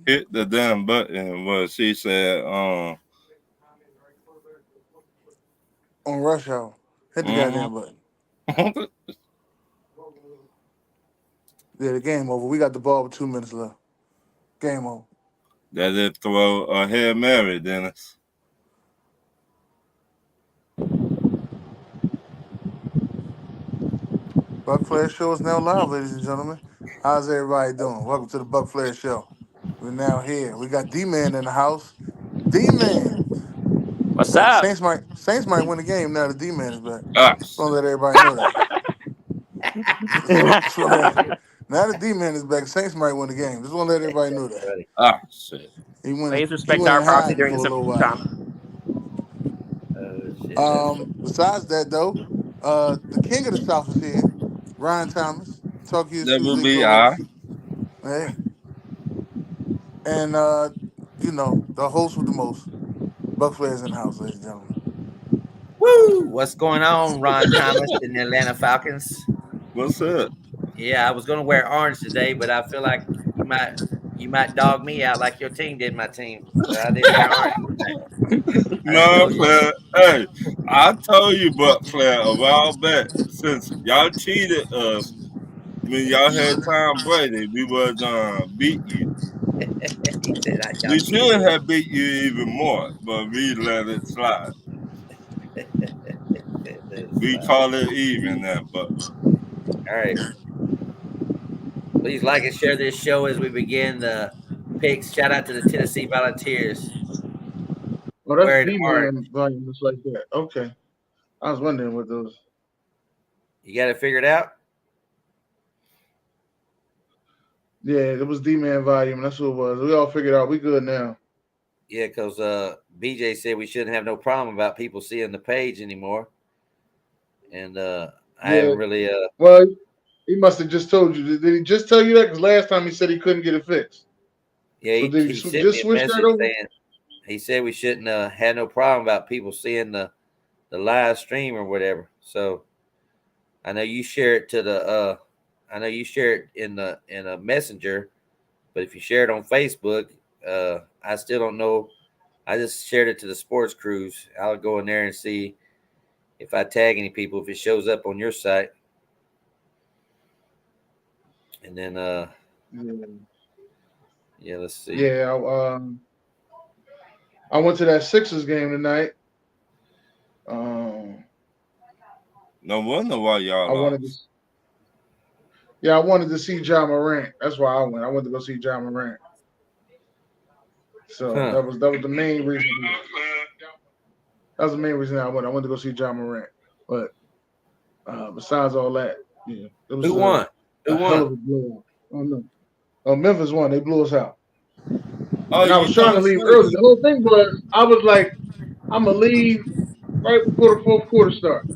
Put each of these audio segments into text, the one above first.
hit the damn button. What she said, On rush hour. Hit the mm-hmm. goddamn button. Yeah, the game over. We got the ball with 2 minutes left. Game over. That it throw a Hail Mary, Dennis. Buc Flair Show is now live, ladies and gentlemen. How's everybody doing? Welcome to the Buc Flair Show. We're now here. We got D-Man in the house. D-Man. What's up? Saints might win the game now that D-Man is back. Ah, Just want to shit. let everybody know that. Just wanna- now that D-Man is back, Saints might win the game. Just want to let everybody know that. Buddy. Ah, shit. He went Please he respect went our in proxy hiding during for a this little while. time. Oh shit, that's funny. Besides that though, the king of the South is here. Ryan Thomas. Talk your That shoes, would they be co-host. I. Hey. And the host with the most. Buc Flair's in the house, ladies and gentlemen. Woo! What's going on, Ron Thomas and the Atlanta Falcons? What's up? Yeah, I was gonna wear orange today, but I feel like you might dog me out like your team did my team. So I didn't wear orange today. I done No, told you. Flair. Hey, I told you, but Flair, a while back, since y'all cheated us when y'all had Tom Brady, we was beat you. He said y'all We cheated should us. have beat you even more, but we let it slide. We call it even now, but All right. Please like and share this show as we begin the picks. Shout out to the Tennessee Volunteers Oh, that's wearing orange. D-Man volume just like that. Okay. I was wondering what those. You got it figured out? Yeah, it was D-Man volume. That's what it was. We all figured out we good now. Yeah, because BJ said we shouldn't have no problem about people seeing the page anymore. And I Yeah. haven't really Well, he must have just told you. Did he just tell you that? Because last time he said he couldn't get it fixed. yeah, So did he he sent just me a switch that message over? saying he said we shouldn't have no problem about people seeing the live stream or whatever. So I know you share it to the I know you share it in a messenger, but if you share it on Facebook, I still don't know. I just shared it to the sports crews. I'll go in there and see if I tag any people, if it shows up on your site. And then Yeah. yeah, let's see. Yeah. I went to that Sixers game tonight. Um, no wonder why y'all I wanted to. lost. Yeah, I wanted to see John Morant. That's why I went. I went to go see John Morant. So Huh. that was the main reason. That was the main reason I went. I went to go see John Morant. But besides all that, yeah, it was Who won? a Who hell won? of a blowout. Oh no. Oh, Memphis won. They blew us out. Oh, And I you was trying to don't leave say. early. The whole thing was I was like, I'm gonna leave right before the fourth quarter starts.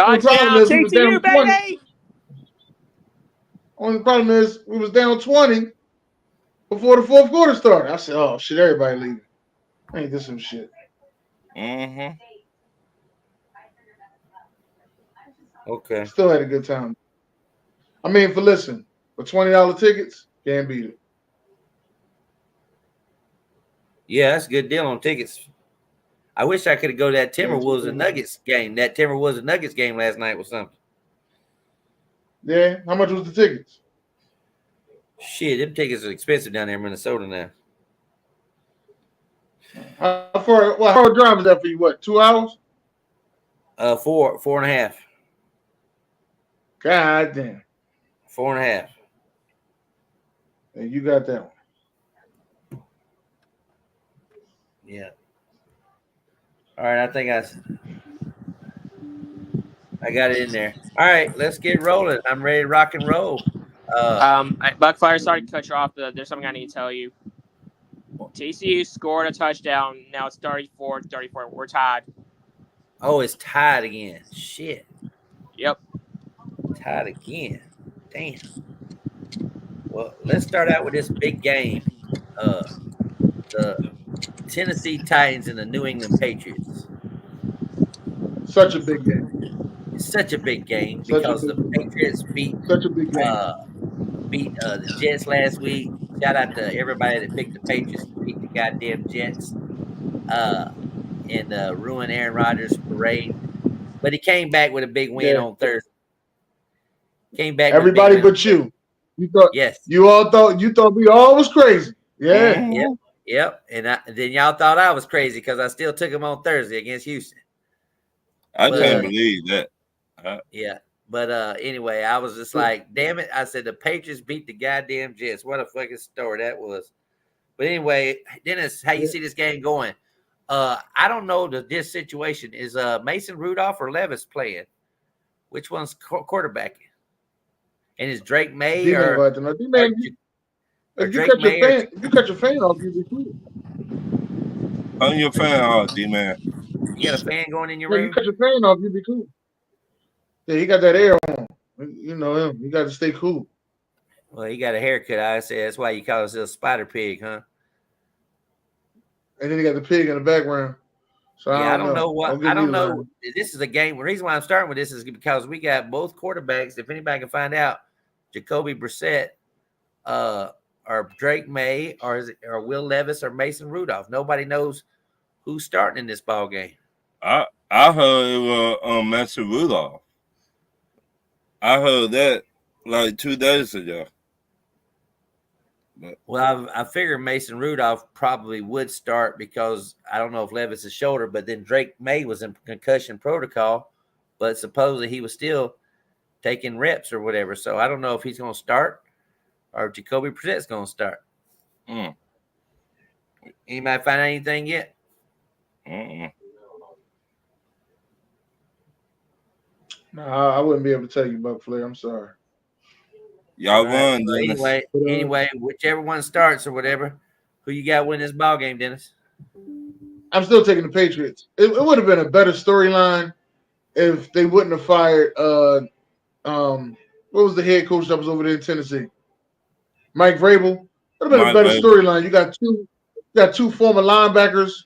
Only problem Touchdown, is we was down TCU, 20. baby! Only problem is we was down 20 before the fourth quarter started. I said, oh shit, everybody leaving. Ain't this some shit? Mm-hmm. Okay. Still had a good time. I mean, for $20 tickets, can't beat it. Yeah, that's a good deal on tickets. I wish I could go to that Yeah, Timberwolves and Nuggets game. That Timberwolves and Nuggets game last night was something. yeah. How much was the tickets? Shit, them tickets are expensive down there in Minnesota now. How far? Well, how far drive is that for you? What, 2 hours? Four and a half. God damn. Four and a half. And you got that one. Yeah. All right, I think I got it in there. All right, let's get rolling. I'm ready to rock and roll. Buc Flair, sorry to cut you off, but there's something I need to tell you. TCU scored a touchdown. Now it's 34-34. We're tied. Oh, it's tied again. Shit. Yep. Tied again. Damn. Well, let's start out with this big game. The Tennessee Titans and the New England Patriots. Such a big game. It's such a big game Such a because big the game. Patriots beat Such a big game. uh, the Jets last week. Shout out to everybody that picked the Patriots to beat the goddamn Jets and ruin Aaron Rodgers' parade. But he came back with a big win Yeah. on Thursday. Came back with a big Everybody win on but Thursday. you. You all thought we all was crazy. Yeah. Yep. Yep. And then y'all thought I was crazy because I still took him on Thursday against Houston. I But, can't believe that. Yeah. But anyway, I was just like, damn it. I said the Patriots beat the goddamn Jets. What a fucking story that was. But anyway, Dennis, how you see this game going? I don't know this situation. Is Mason Rudolph or Levis playing? Which one's quarterbacking? And is Drake May D-Man or, to know. D-Man, if you cut your fan off, you'll be cool. Turn your fan off, D-Man. you got a fan going in your Yeah, you room? cut your fan off, you'll be cool. Yeah, he got that air on. You know him. You got to stay cool. Well, he got a haircut. I say that's why you call yourself Spider Pig, huh? And then he got the pig in the background. So Yeah, I don't know. I don't know. This is a game. The reason why I'm starting with this is because we got both quarterbacks. If anybody can find out, Jacoby Brissett, or Drake May, or Will Levis, or Mason Rudolph. Nobody knows who's starting in this ball game. I heard it was Mason Rudolph. I heard that like 2 days ago. Well, I figured Mason Rudolph probably would start because I don't know if Levis' shoulder, but then Drake May was in concussion protocol, but supposedly he was still taking reps or whatever. So I don't know if he's going to start or Jacoby Brissett's going to start. Anybody find out anything yet? No, I wouldn't be able to tell you, Buc Flair. I'm sorry. Y'all won, Dennis. Anyway, whichever one starts or whatever, who you got win this ball game, Dennis? I'm still taking the Patriots. It would have been a better storyline if they wouldn't have fired what was the head coach that was over there in Tennessee? Mike Vrabel. It would have been a better storyline. You got two former linebackers,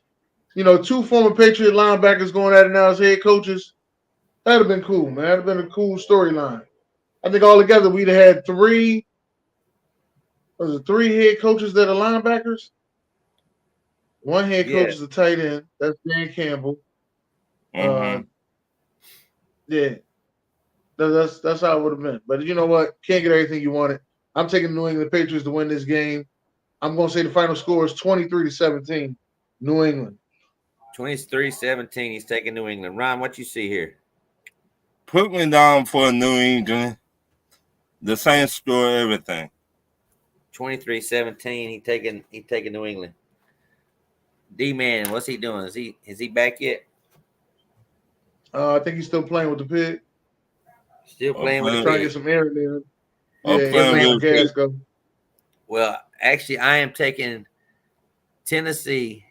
two former Patriot linebackers going at it now as head coaches. That'd have been cool, man. That'd have been a cool storyline. I think altogether we'd have had three head coaches that are linebackers? One head coach is a tight end. That's Dan Campbell. Yeah. That's how it would have been. But you know what? Can't get everything you wanted. I'm taking the New England Patriots to win this game. I'm going to say the final score is 23-17, New England. 23-17, he's taking New England. Ron, what you see here? Put me down for New England. The same score, everything. 23-17, he taking New England. D-Man, what's he doing? Is he back yet? I think he's still playing with the pig. Still playing with the pig. Trying to get some air in there. Yeah, playing gas go. Well, actually, I am taking Tennessee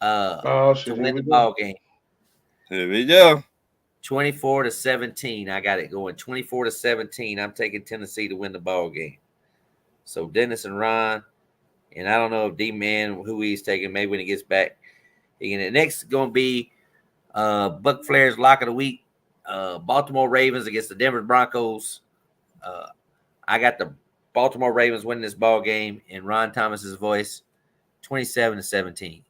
to win the ball game. Here we go. 24-17. I got it going. 24-17. I'm taking Tennessee to win the ball game. So Dennis and Ron, and I don't know if D-Man who he's taking. Maybe when he gets back. And next is going to be Buc Flair's lock of the week. Baltimore Ravens against the Denver Broncos. I got the Baltimore Ravens winning this ball game in Ron Thomas's voice, 27-17.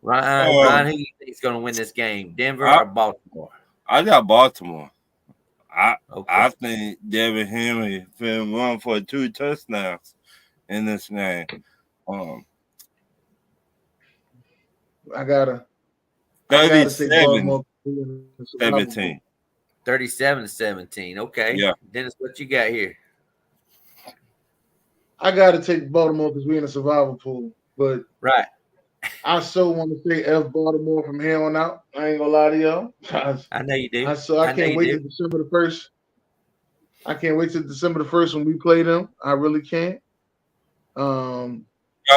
Ron, who do you think is going to win this game, Denver or Baltimore? I got Baltimore. I think Devin Henry will run for 2 touchdowns in this game. I gotta 37-17. 37-17. Okay. Yeah. Dennis, what you got here? I gotta take Baltimore because we're in a survival pool. But right. I so want to say F Baltimore from here on out. I ain't gonna lie to y'all. I know you do. I can't wait till December the 1st. I can't wait till December the 1st when we play them. I really can't. Y'all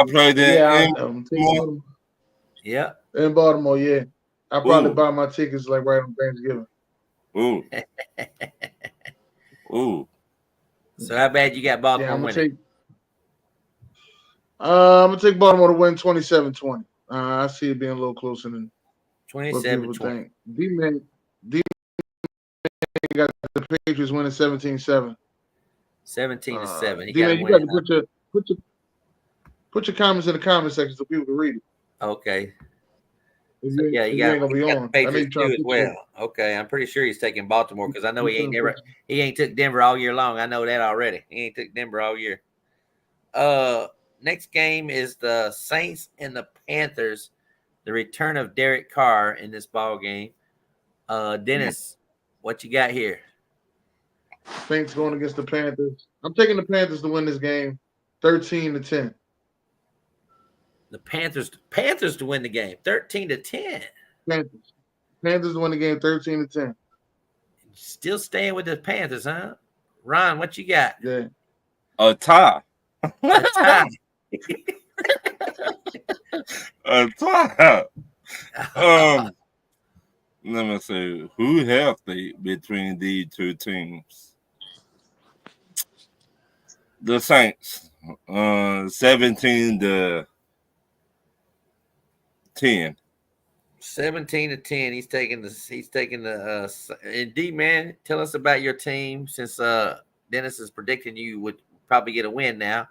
play that? Yeah, Baltimore? Yeah. In Baltimore, yeah. I probably buy my tickets like right on Thanksgiving. Ooh. Ooh. So how bad you got Baltimore winning? I'm gonna take Baltimore to win 27-20. I see it being a little closer than 27-20. D-Man got the Patriots winning 17-7. 17-7. He got to D-Man, you win got it. to put your comments in the comment section so people can read it. Okay. If So, you, yeah, if you ain't gonna be he got the on, I know Patriots you're trying too to as put well. Okay, I'm pretty sure he's taking Baltimore because I know he ain't took Denver all year long. I know that already. He ain't took Denver all year. Next game is the Saints and the Panthers. The return of Derek Carr in this ball game. Dennis, what you got here? Saints going against the Panthers. I'm taking the Panthers to win this game, 13-10. The Panthers to win the game, 13-10. Panthers to win the game, 13-10. Still staying with the Panthers, huh? Ron, what you got? Yeah. A tie. A tie. A tie. Let me see. Who healthy between these two teams? The Saints. 17-10. 17-10. He's taking the and D man, tell us about your team since Dennis is predicting you would probably get a win now.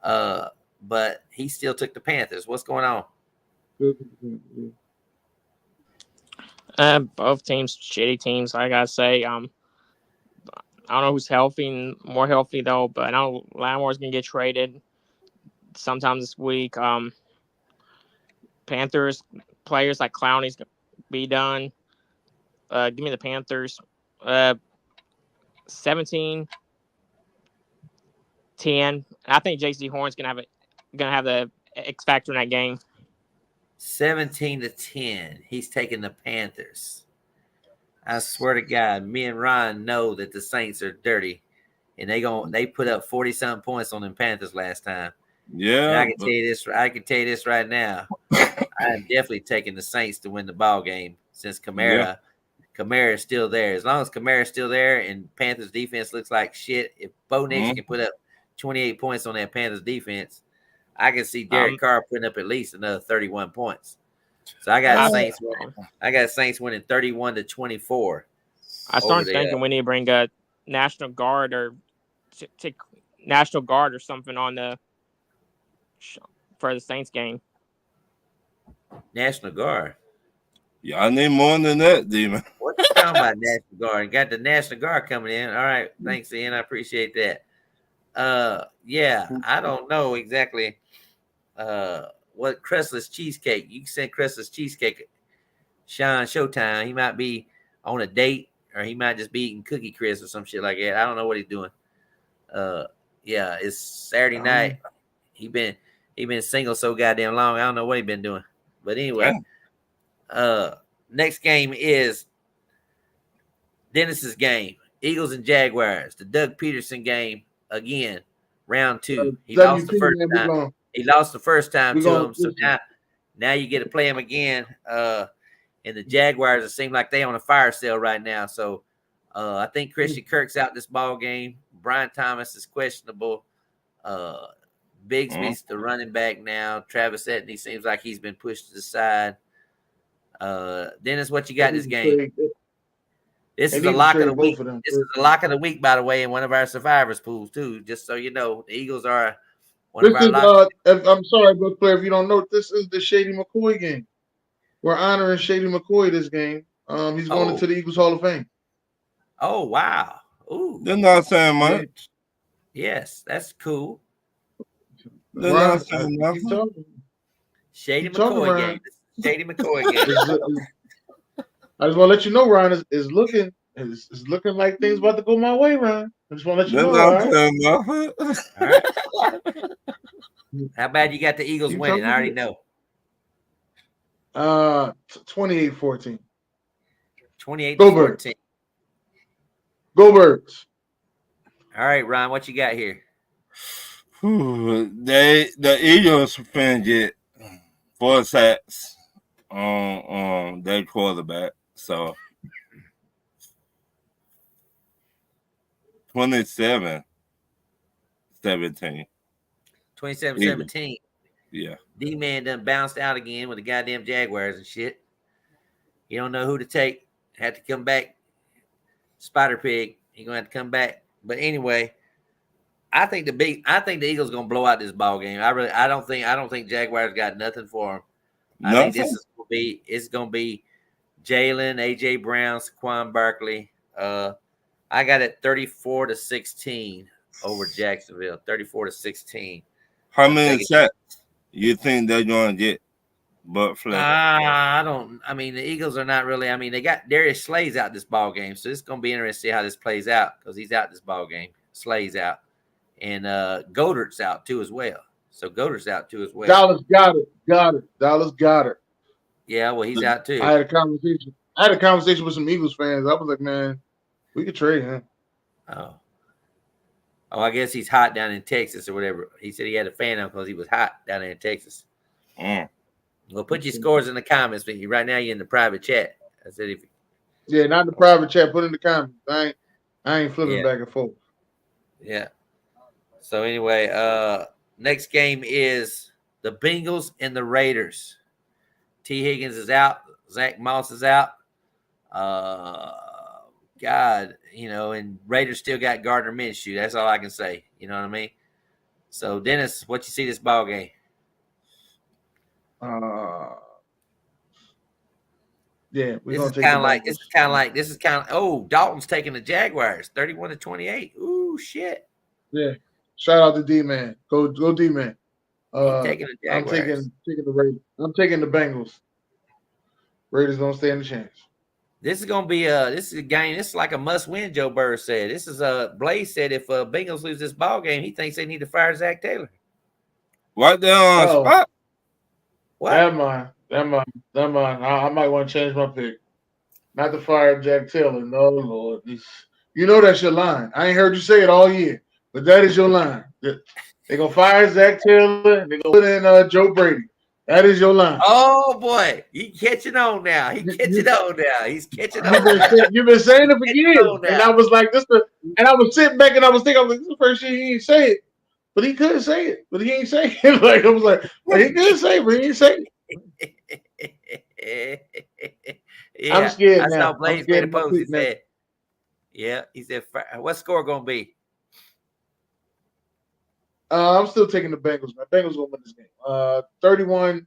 But he still took the Panthers. What's going on? Both teams, shitty teams. Like I say, I don't know who's healthy, more healthy though. But I know Lattimore's gonna get traded sometime this week. Panthers players like Clowney's gonna be done. Give me the Panthers. 17-10. I think JC Horn's gonna have the X factor in that game. 17-10. He's taking the Panthers. I swear to God, me and Ryan know that the Saints are dirty, and they put up 40-something points on them Panthers last time. Yeah, and I can tell you this right now. I'm definitely taking the Saints to win the ball game since Kamara is still there. As long as Kamara is still there and Panthers defense looks like shit, if Bo Nix can put up 28 points on that Panthers defense, I can see Derek Carr putting up at least another 31 points. So I got Saints winning. I got Saints winning 31-24. I started thinking we need to bring a National Guard or National Guard or something on for the Saints game. National Guard. Yeah, I need more than that, Demon. What you talking about, National Guard? Got the National Guard coming in. All right, thanks, Ian. I appreciate that. Yeah, I don't know exactly what Crestle's cheesecake. You can send Crestle's cheesecake Sean Showtime. He might be on a date or he might just be eating Cookie Crisp or some shit like that. I don't know what he's doing. Yeah, it's Saturday night. He been single so goddamn long. I don't know what he been doing. But anyway, next game is Dennis's game. Eagles and Jaguars. The Doug Peterson game again. Round 2. He lost the first time. He lost the first time to him. So now you get to play him again. And the Jaguars, it seems like they on a fire sale right now. So I think Christian Kirk's out this ball game. Brian Thomas is questionable. Bigsby's the running back now. Travis Etienne seems like he's been pushed to the side. Dennis, what you got in this game? This is a lock of the week. This is a lock of the week, by the way, in one of our survivors pools too. Just so you know, the Eagles are one of our locks. I'm sorry, Buc Flair, if you don't know, this is the Shady McCoy game. We're honoring Shady McCoy this game. He's going into the Eagles Hall of Fame. Oh wow! Ooh, they're not saying much. Yes, that's cool. They're not saying nothing. Shady McCoy game. Shady McCoy game. I just want to let you know, Ryan is looking like things about to go my way, Ryan. I just want to let you know. All right. How bad you got the Eagles winning? I already know. 28-14. 28-14. Go Birds. All right, Ron, what you got here? The Eagles fan get 4 sacks on their quarterback. So 27-17. 27-17. Yeah. D-Man done bounced out again with the goddamn Jaguars and shit. You don't know who to take. Had to come back. Spider Pig. You're going to have to come back. But anyway, I think the Eagles gonna blow out this ball game. I don't think Jaguars got nothing for them. I think Nothing. it's gonna be Jalen, AJ Brown, Saquon Barkley. I got it 34-16 over Jacksonville. 34-16. How I'm many taking. sacks you think they're gonna get? Buc Flair. I don't. I mean, the Eagles are not really. I mean, they got Darius Slay's out this ball game, so it's going to be interesting to see how this plays out because he's out this ball game. Slay's out, and Goddard's out too as well. So Goddard's out too as well. Dallas got it. Dallas got it. Yeah, well, he's out too. I had a conversation with some Eagles fans. I was like, man, we could trade him. Oh, I guess he's hot down in Texas or whatever. He said he had a fan of him because he was hot down there in Texas. Well, put your scores in the comments. But right now you're in the private chat. I said not in the private chat. Put in the comments. I ain't flipping back and forth. Yeah. So anyway, next game is the Bengals and the Raiders. T. Higgins is out. Zach Moss is out. God, and Raiders still got Gardner Minshew. That's all I can say. You know what I mean? So Dennis, what you see this ball game? Yeah, this is kind of like Dalton's taking the Jaguars 31-28. Ooh, shit. Yeah. Shout out to D-Man. Go D-Man. Taking the Jaguars. I'm taking the Raiders. I'm taking the Bengals. Raiders don't stand a chance. This is gonna be a game. This is like a must-win. Joe Burrow said. This is Blaze said if Bengals lose this ball game, he thinks they need to fire Zach Taylor. Right there on spot. What? That mind. I might want to change my pick. Not to fire Jack Taylor. No, Lord. You know that's your line. I ain't heard you say it all year, but that is your line. They're gonna fire Zach Taylor and they're gonna put in Joe Brady. That is your line. Oh boy, he's catching on now. He's catching on. You've been saying it for years, and I was like, and I was sitting back and I was thinking, this is the first year he ain't say it, but he could say it, but he ain't say it. Like I was like, he could say it, but he ain't say it. Yeah, I'm scared I now. saw Blaze made a post. He said, he said, what's score gonna be? I'm still taking the Bengals, man. Bengals will win this game. 31-17.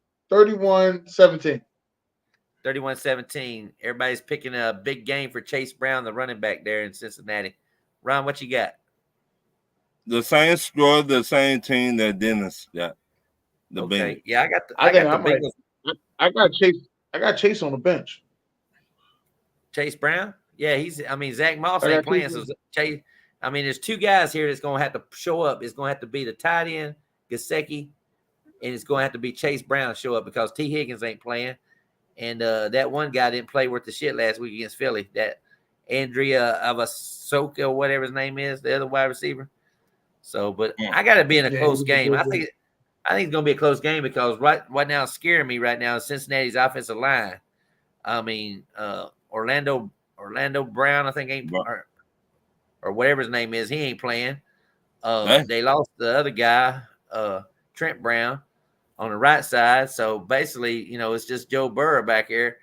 31-17. Everybody's picking a big game for Chase Brown, the running back there in Cincinnati. Ron, what you got? The same score, the same team that Dennis got. The Bengals. Yeah, I got the Bengals. I got Chase on the bench. Chase Brown? Yeah, Zach Moss ain't playing. So Chase, there's two guys here that's gonna have to show up. It's gonna have to be the tight end, Gesicki, and it's gonna have to be Chase Brown show up because T. Higgins ain't playing. And that one guy didn't play worth the shit last week against Philly. That Andrea Avasoka or whatever his name is, the other wide receiver. So, but I got to be in a close game. I think it's gonna be a close game because right now it's scaring me right now is Cincinnati's offensive line. Orlando Brown, I think ain't or whatever his name is, he ain't playing. They lost the other guy, Trent Brown, on the right side. So basically, it's just Joe Burrow back here.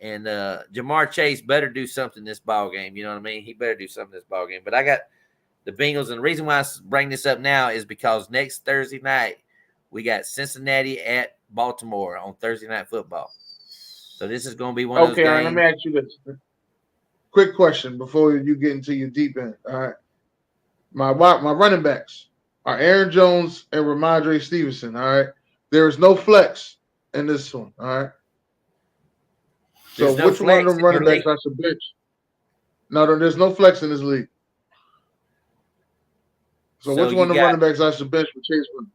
And Jamar Chase better do something this ball game. You know what I mean? He better do something this ball game. But I got the Bengals. And the reason why I bring this up now is because next Thursday night, we got Cincinnati at Baltimore on Thursday Night Football. So this is going to be one of those games. Okay, let me ask you this. Quick question before you get into your deep end. All right. My running backs are Aaron Jones and Ramondre Stevenson. All right. There is no flex in this one. All right. So which one of them running backs I should bench? No, there's no flex in this league. So which one of the running backs I should bench for Chase Brown?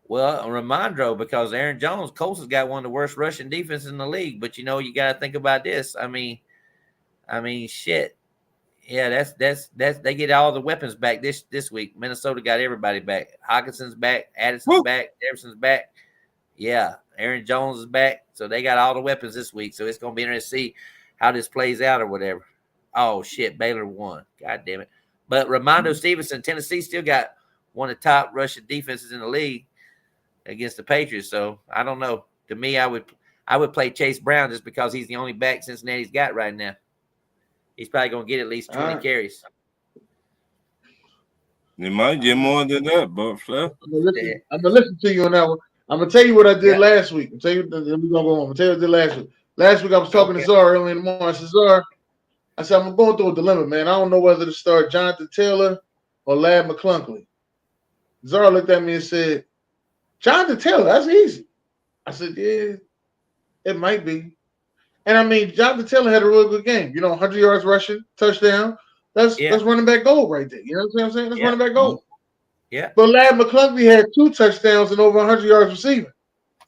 Well, Ramondre, because Aaron Jones, Colts has got one of the worst rushing defenses in the league. But you got to think about this. I mean, shit. Yeah, that's they get all the weapons back this week. Minnesota got everybody back. Hawkinson's back, Addison's back, Jefferson's back. Yeah, Aaron Jones is back. So they got all the weapons this week. So it's gonna be interesting to see how this plays out or whatever. Oh shit, Baylor won. God damn it. But Ramondre Stevenson, Tennessee still got one of the top rushing defenses in the league against the Patriots. So I don't know. To me, I would play Chase Brown just because he's the only back Cincinnati's got right now. He's probably going to get at least 20 carries. You might get more than that, Buc Flair. I'm gonna listen to you on that one. I'm gonna tell you what I did Yeah. last week. I'm tell you. Then we're gonna go on. I'm gonna tell you what I did last week. Last week I was talking to Czar early in the morning. I said, Czar, I said I'm going through a dilemma, man. I don't know whether to start Jonathan Taylor or Lad McClunkey. Czar looked at me and said, Jonathan Taylor, that's easy. I said, yeah, it might be. And I mean, Jonathan Taylor had a really good game. 100 yards rushing, touchdown. That's running back gold right there. You know what I'm saying? That's running back gold. Yeah. But Lad McClunkey had 2 touchdowns and over 100 yards receiving.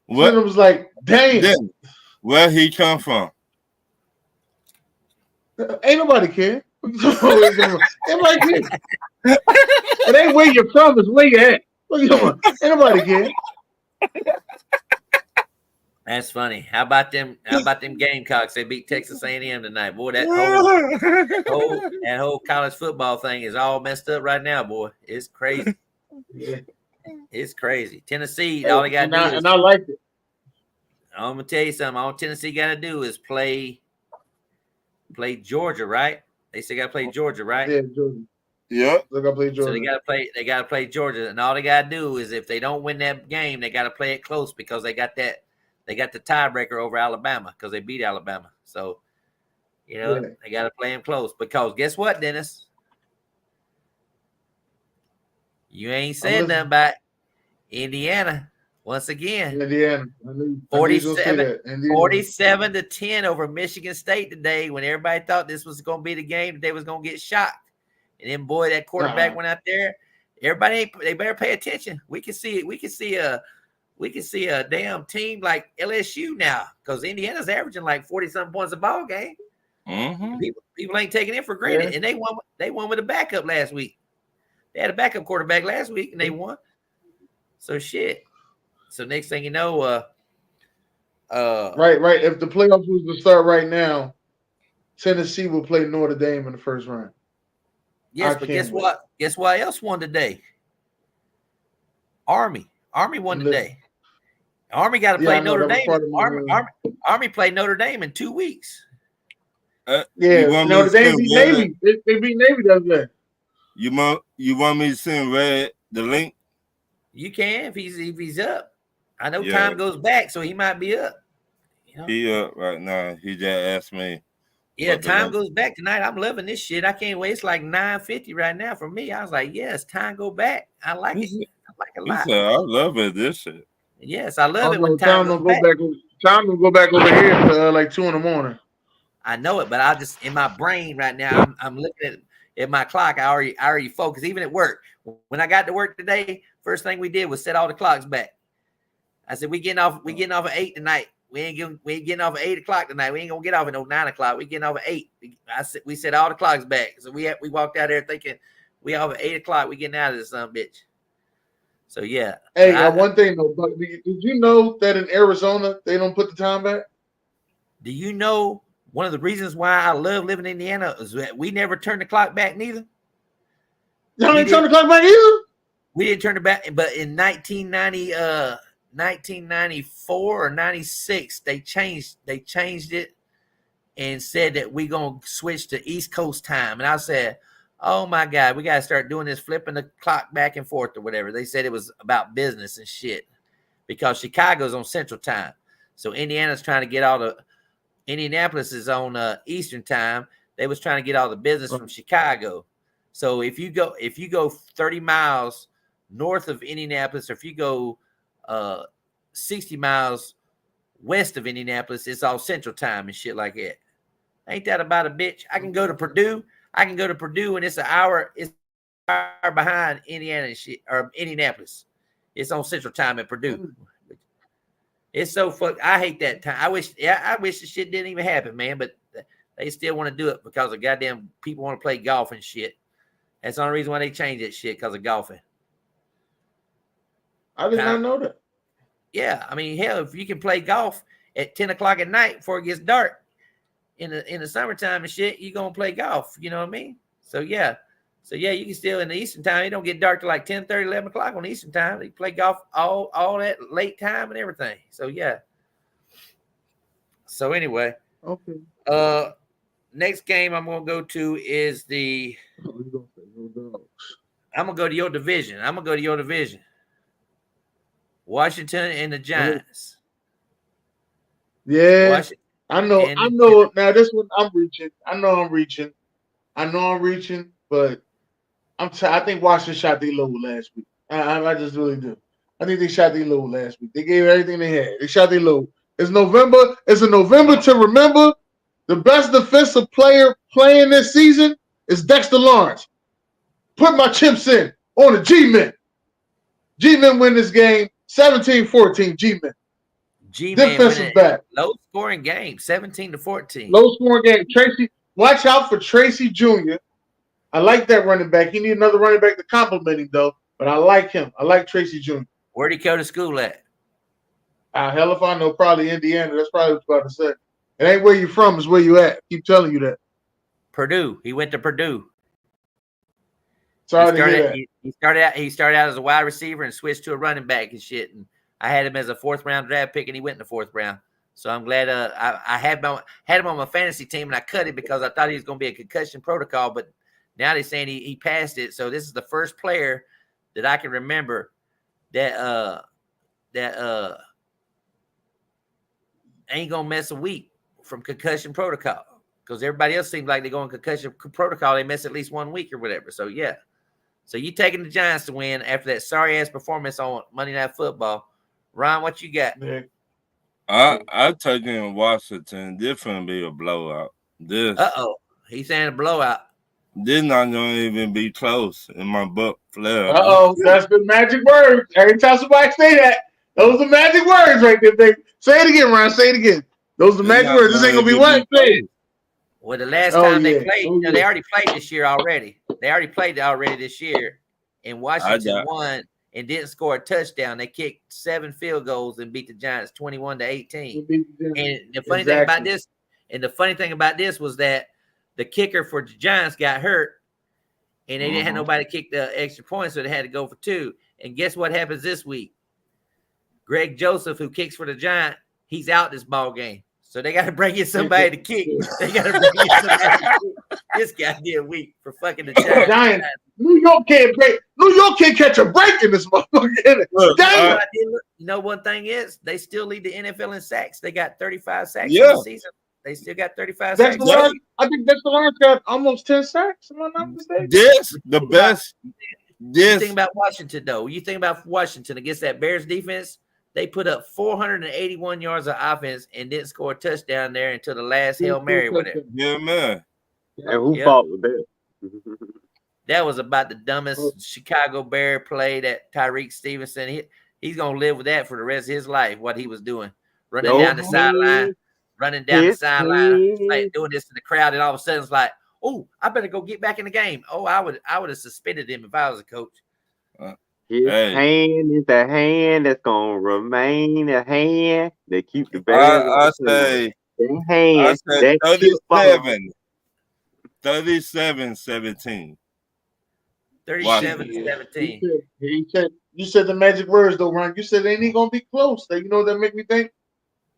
What? So it was like, damn. Where he come from? Ain't nobody care. Nobody care. It ain't where you're from, it's where you at. Ain't nobody care. That's funny. How about them Gamecocks? They beat Texas A&M tonight. Boy, that whole college football thing is all messed up right now, boy. It's crazy. Yeah. It's crazy. Tennessee, all they got to do is. And I like it. I'm gonna tell you something. All Tennessee got to do is play Georgia, right? They still got to play Georgia, right? Yeah, Georgia. Yeah. They got to play Georgia. So they got to play Georgia, and all they got to do is if they don't win that game, they got to play it close because they got the tiebreaker over Alabama because they beat Alabama. So, they got to play them close because guess what, Dennis? You ain't said nothing about Indiana once again. Indiana. 47-10 over Michigan State today when everybody thought this was going to be the game that they was going to get shocked. And then, boy, that quarterback went out there. Everybody, they better pay attention. We can see a damn team like LSU now because Indiana's averaging like 40-something points a ball game. Mm-hmm. People ain't taking it for granted, and they won with a backup last week. They had a backup quarterback last week, and they won. So shit. So next thing you know, right. If the playoffs was to start right now, Tennessee will play Notre Dame in the first round. Yes, but guess what? Guess what else won today? Army won today. Army got to play Notre Dame. Army played Notre Dame in 2 weeks. Notre Dame beat Navy. They beat Navy the other day. You want me to send Red the link? You can if he's up. I know time goes back, so he might be up. He up right now. He just asked me. Yeah, time goes back tonight. I'm loving this shit. I can't wait. It's like 9:50 right now for me. I was like, yes, time go back. I like it. I like it a lot. He said, I love it. This shit. Yes, I love it when time goes back. Time will go back over here to like 2 a.m. I know it, but I just in my brain right now. I'm looking at my clock. I already focused. Even at work, when I got to work today, first thing we did was set all the clocks back. I said, we getting off at 8 tonight. We ain't getting off at 8 o'clock tonight. We ain't gonna get off at 9 o'clock. We getting off at 8. We set all the clocks back. So we walked out there thinking we off at 8 o'clock. We getting out of this bitch. So yeah. Hey, one thing though, but did you know that in Arizona they don't put the time back? Do you know one of the reasons why I love living in Indiana is that we never turned the clock back neither? Y'all didn't turn the clock back either? We didn't turn it back, but in 1994 or 96, they changed it and said that we're going to switch to East Coast time. And I said, oh my God, we got to start doing this, flipping the clock back and forth or whatever. They said it was about business and shit because Chicago's on Central time. So Indiana's trying to get Indianapolis is on Eastern time. They was trying to get all the business from Chicago. So if you go 30 miles north of Indianapolis, or if you go 60 miles west of Indianapolis, it's all Central time and shit like that. Ain't that about a bitch? I can go to Purdue. And it's an hour behind Indiana and shit, or Indianapolis. It's on Central time at Purdue. It's so I hate that time. I wish the shit didn't even happen, man. But they still want to do it because of goddamn people want to play golf and shit. That's the only reason why they changed that shit, because of golfing. I did not know that. Yeah, I mean, hell, if you can play golf at 10 o'clock at night before it gets dark in the summertime and shit, you're gonna play golf. You know what I mean? So yeah, you can still in the Eastern time. It don't get dark till like 10:30, 11 o'clock on Eastern time. You play golf all that late time and everything. So yeah. So anyway, okay. Next game I'm gonna go to is the I'm gonna go to your division. Washington and the Giants. Yeah, Washington I know. and I the know. Now this one, I'm reaching. I know I'm reaching, but I think Washington shot their load last week. I just really do. I think they shot their load last week. They gave everything they had. They shot their load. It's November. It's a November to remember. The best defensive player playing this season is Dexter Lawrence. Put my chips in on the G-Men. G-Men win this game 17-14. G-Men. G-Man winning Defensive back. low scoring game, 17-14. Low scoring game. Tracy, watch out for Tracy Jr. I like that running back. He need another running back to compliment him, though. But I like him. I like Tracy Jr. Where'd he go to school at? Hell if I know, probably Indiana. That's probably what I was about to say. It ain't where you from, it's where you at. Keep telling you that. Purdue. He went to Purdue. Sorry to hear that. He started out as a wide receiver and switched to a running back and shit. And I had him as a 4th round draft pick, and he went in the 4th round. So I'm glad I had him on my fantasy team, and I cut it because I thought he was going to be a concussion protocol. But now they're saying he passed it. So this is the first player that I can remember that ain't gonna miss a week from concussion protocol, because everybody else seems like they're going concussion protocol. They miss at least 1 week or whatever. So yeah. So you taking the Giants to win after that sorry ass performance on Monday Night Football. Ron, what you got? Yeah. I taking Washington. This gonna be a blowout. He's saying a blowout. This not gonna even be close in my Buc Flair. That's the magic word. Every time somebody say that, those are the magic words right there, baby. Say it again, Ron. Say it again. Those are the magic words. This ain't gonna be what? Say it. Well, the last time they played, they already played this year already. They already played already this year, and Washington won and didn't score a touchdown. They kicked 7 field goals and beat the Giants 21-18. And the funny thing about this, was that the kicker for the Giants got hurt, and they didn't have nobody kick the extra point, so they had to go for 2. And guess what happens this week? Greg Joseph, who kicks for the Giants, he's out this ball game. So they got to bring in somebody to kick. They got to bring in somebody to kick this goddamn week for fucking the Giants. New York can't catch a break in this motherfucker. You know, one thing is, they still lead the NFL in sacks. They got 35 sacks in the season. They still got 35 sacks. I think Dexter Lawrence got almost 10 sacks. Am I not mistaken? The best. You think about Washington, though. You think about Washington against that Bears defense. They put up 481 yards of offense and didn't score a touchdown there until the last Hail Mary with it. Yeah, man. And who fought with that? That was about the dumbest Chicago Bear play that Tyreek Stevenson. He's gonna live with that for the rest of his life. What he was doing, running down the sideline, like doing this to the crowd, and all of a sudden it's like, oh, I better go get back in the game. Oh, I would have suspended him if I was a coach. His hand is the hand that's gonna remain a hand that keep the Bears. I say 37-17. 37-17. You said the magic words though, Ron. You said it ain't gonna be close. You know what that make me think?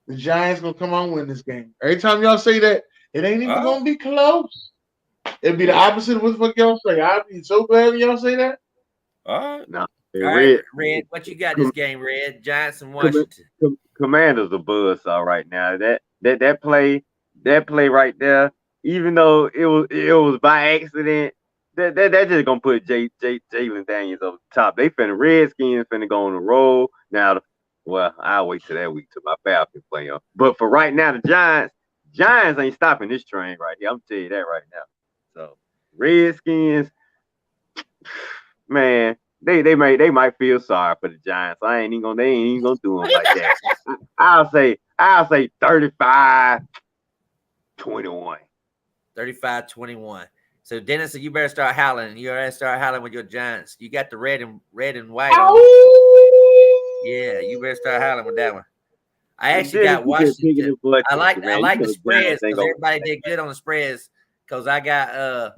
The Giants gonna come out and win this game. Every time y'all say that, it ain't even gonna be close. It'd be the opposite of what the fuck y'all say. I'd be so glad when y'all say that. No. Red, what you got this game, Red? Giants and Washington. Commanders are buzzsaw right now. That play right there, even though it was by accident, that just gonna put Jalen Daniels over the top. Redskins finna go on the roll. Now, well, I'll wait till that week till my Falcons play on. But for right now, the Giants ain't stopping this train right here. I'm telling you that right now. So Redskins, man. They might feel sorry for the Giants. They ain't even gonna do them like that. I'll say 35-21. 35-21. So Dennis, you better start howling. You better start howling with your Giants. You got the red and white on. Yeah, you better start howling with that one. I actually got Washington. I like the spreads because everybody did good on the spreads. Because I got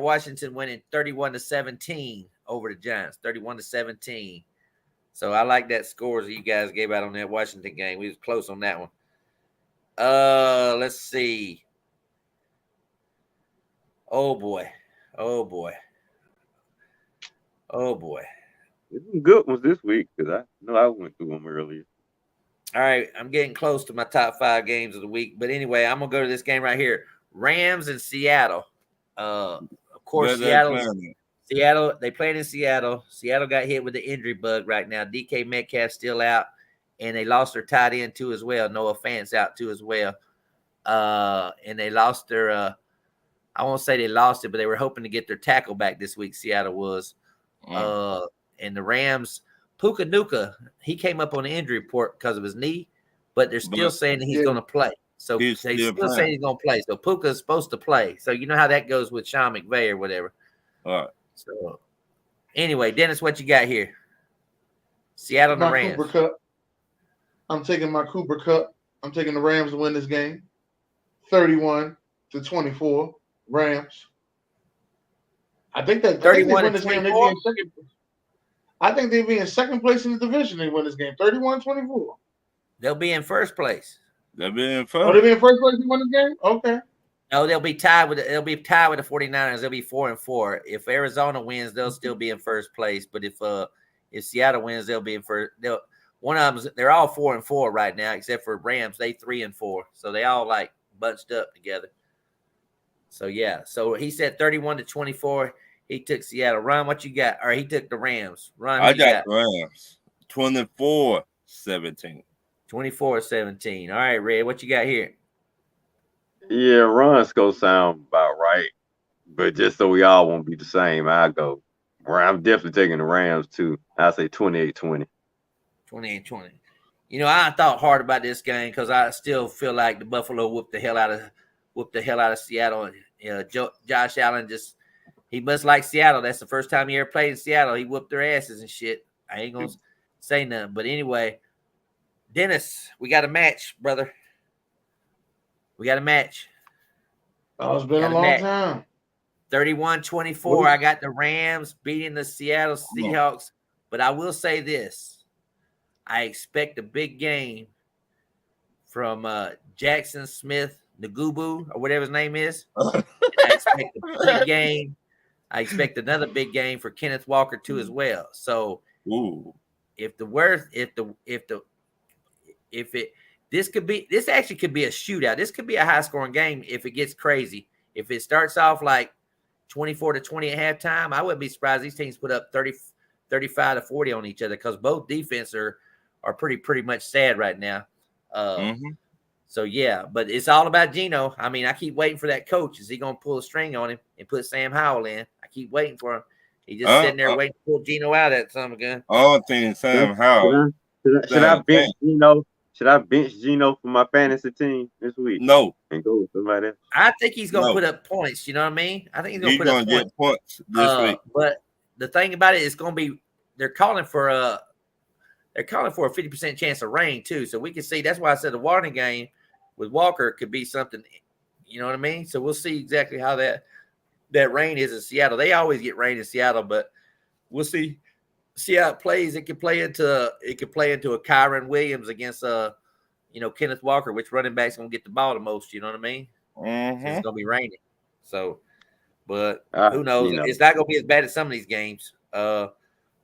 Washington winning 31-17 over the Giants, 31-17. So I like that scores that you guys gave out on that Washington game. We was close on that one. Let's see. Oh boy. Oh boy. There's some good ones this week because I know I went through them earlier. All right, I'm getting close to my top 5 games of the week. But anyway, I'm gonna go to this game right here. Rams and Seattle. Of course, Where they playing Seattle, they played in Seattle. Seattle got hit with the injury bug right now. DK Metcalf still out, and they lost their tight end too as well. Noah Fant's out too as well. And they lost their I won't say they lost it, but they were hoping to get their tackle back this week. Seattle was. And the Rams, Puka Nuka, he came up on the injury report because of his knee, but they're still saying that he's going to play. So they still saying he's going to play. So Puka is supposed to play. So you know how that goes with Sean McVay or whatever. All right. So anyway, Dennis, what you got here? Seattle and the Rams. Cooper Cup. I'm taking my Cooper Cup. I'm taking the Rams to win this game. 31-24, Rams. I think they win this game. They'd be in second. I think they'd be in second place in the division. They win this game. 31-24. They'll be in first place. They'll be in first. Oh, they'll be in first place to win this game? Okay. No, they'll be tied with the 49ers. They'll be 4-4. If Arizona wins, they'll still be in first place. But if Seattle wins, they'll be in first. One of them, they're all 4-4 right now, except for Rams. They 3-4. So they all like bunched up together. So yeah. So he said 31-24. He took Seattle. Ron, what you got? Or he took the Rams. Ron, I got the Rams. 24-17. 24-17. All right, Red, what you got here? Yeah, Ron's gonna sound about right, but just so we all won't be the same, I go. I'm definitely taking the Rams too. I say 28-20. 28-20. You know, I thought hard about this game because I still feel like the Buffalo whooped the hell out of Seattle. Josh Allen he must like Seattle. That's the first time he ever played in Seattle. He whooped their asses and shit. I ain't gonna say nothing. But anyway, Dennis, we got a match, brother. We got a match. Oh, it's been a long time. 31-24. I got the Rams beating the Seattle Seahawks. But I will say this. I expect a big game from Jackson Smith Nagubu, or whatever his name is. I expect a big game. I expect another big game for Kenneth Walker too as well. So this actually could be a shootout. This could be a high scoring game if it gets crazy. If it starts off like 24-20 at halftime, I wouldn't be surprised these teams put up 35-40 on each other because both defense are pretty much sad right now. So yeah, but it's all about Geno. I mean, I keep waiting for that coach. Is he gonna pull a string on him and put Sam Howell in? I keep waiting for him. He's just sitting there waiting to pull Geno out at some again. I don't think Sam Howell. Should I bench Geno? Should I bench Geno for my fantasy team this week? No. And go with somebody else? I think he's gonna put up points. You know what I mean? I think he's gonna get points this week. But the thing about it is gonna be they're calling for a 50% chance of rain too. So we can see that's why I said the Warning game with Walker could be something, you know what I mean? So we'll see exactly how that rain is in Seattle. They always get rain in Seattle, but we'll see how it plays. It could play into a Kyron Williams against Kenneth Walker, which running back's gonna get the ball the most, you know what I mean? So it's gonna be raining. So, but who knows? It's not gonna be as bad as some of these games.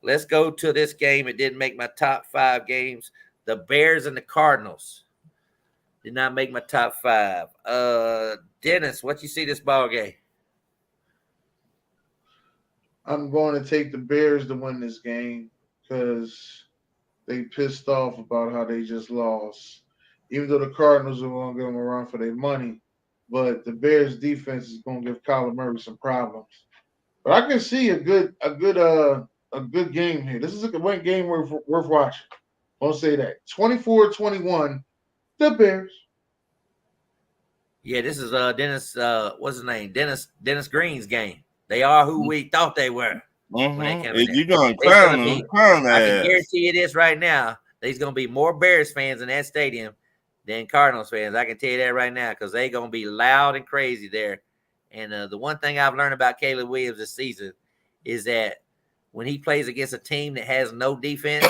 Let's go to this game. It didn't make my top 5 games. The Bears and the Cardinals did not make my top 5. Dennis, what you see this ball game? I'm going to take the Bears to win this game because they pissed off about how they just lost. Even though the Cardinals are going to give them a run for their money, but the Bears defense is going to give Kyler Murray some problems. But I can see a good game here. This is a good game worth watching. I'll say that. 24-21, the Bears. Yeah, this is Dennis. What's his name? Dennis Green's game. They are who we thought they were. You're going to crown them. I can guarantee you this right now. There's going to be more Bears fans in that stadium than Cardinals fans. I can tell you that right now because they're going to be loud and crazy there. And the one thing I've learned about Caleb Williams this season is that when he plays against a team that has no defense,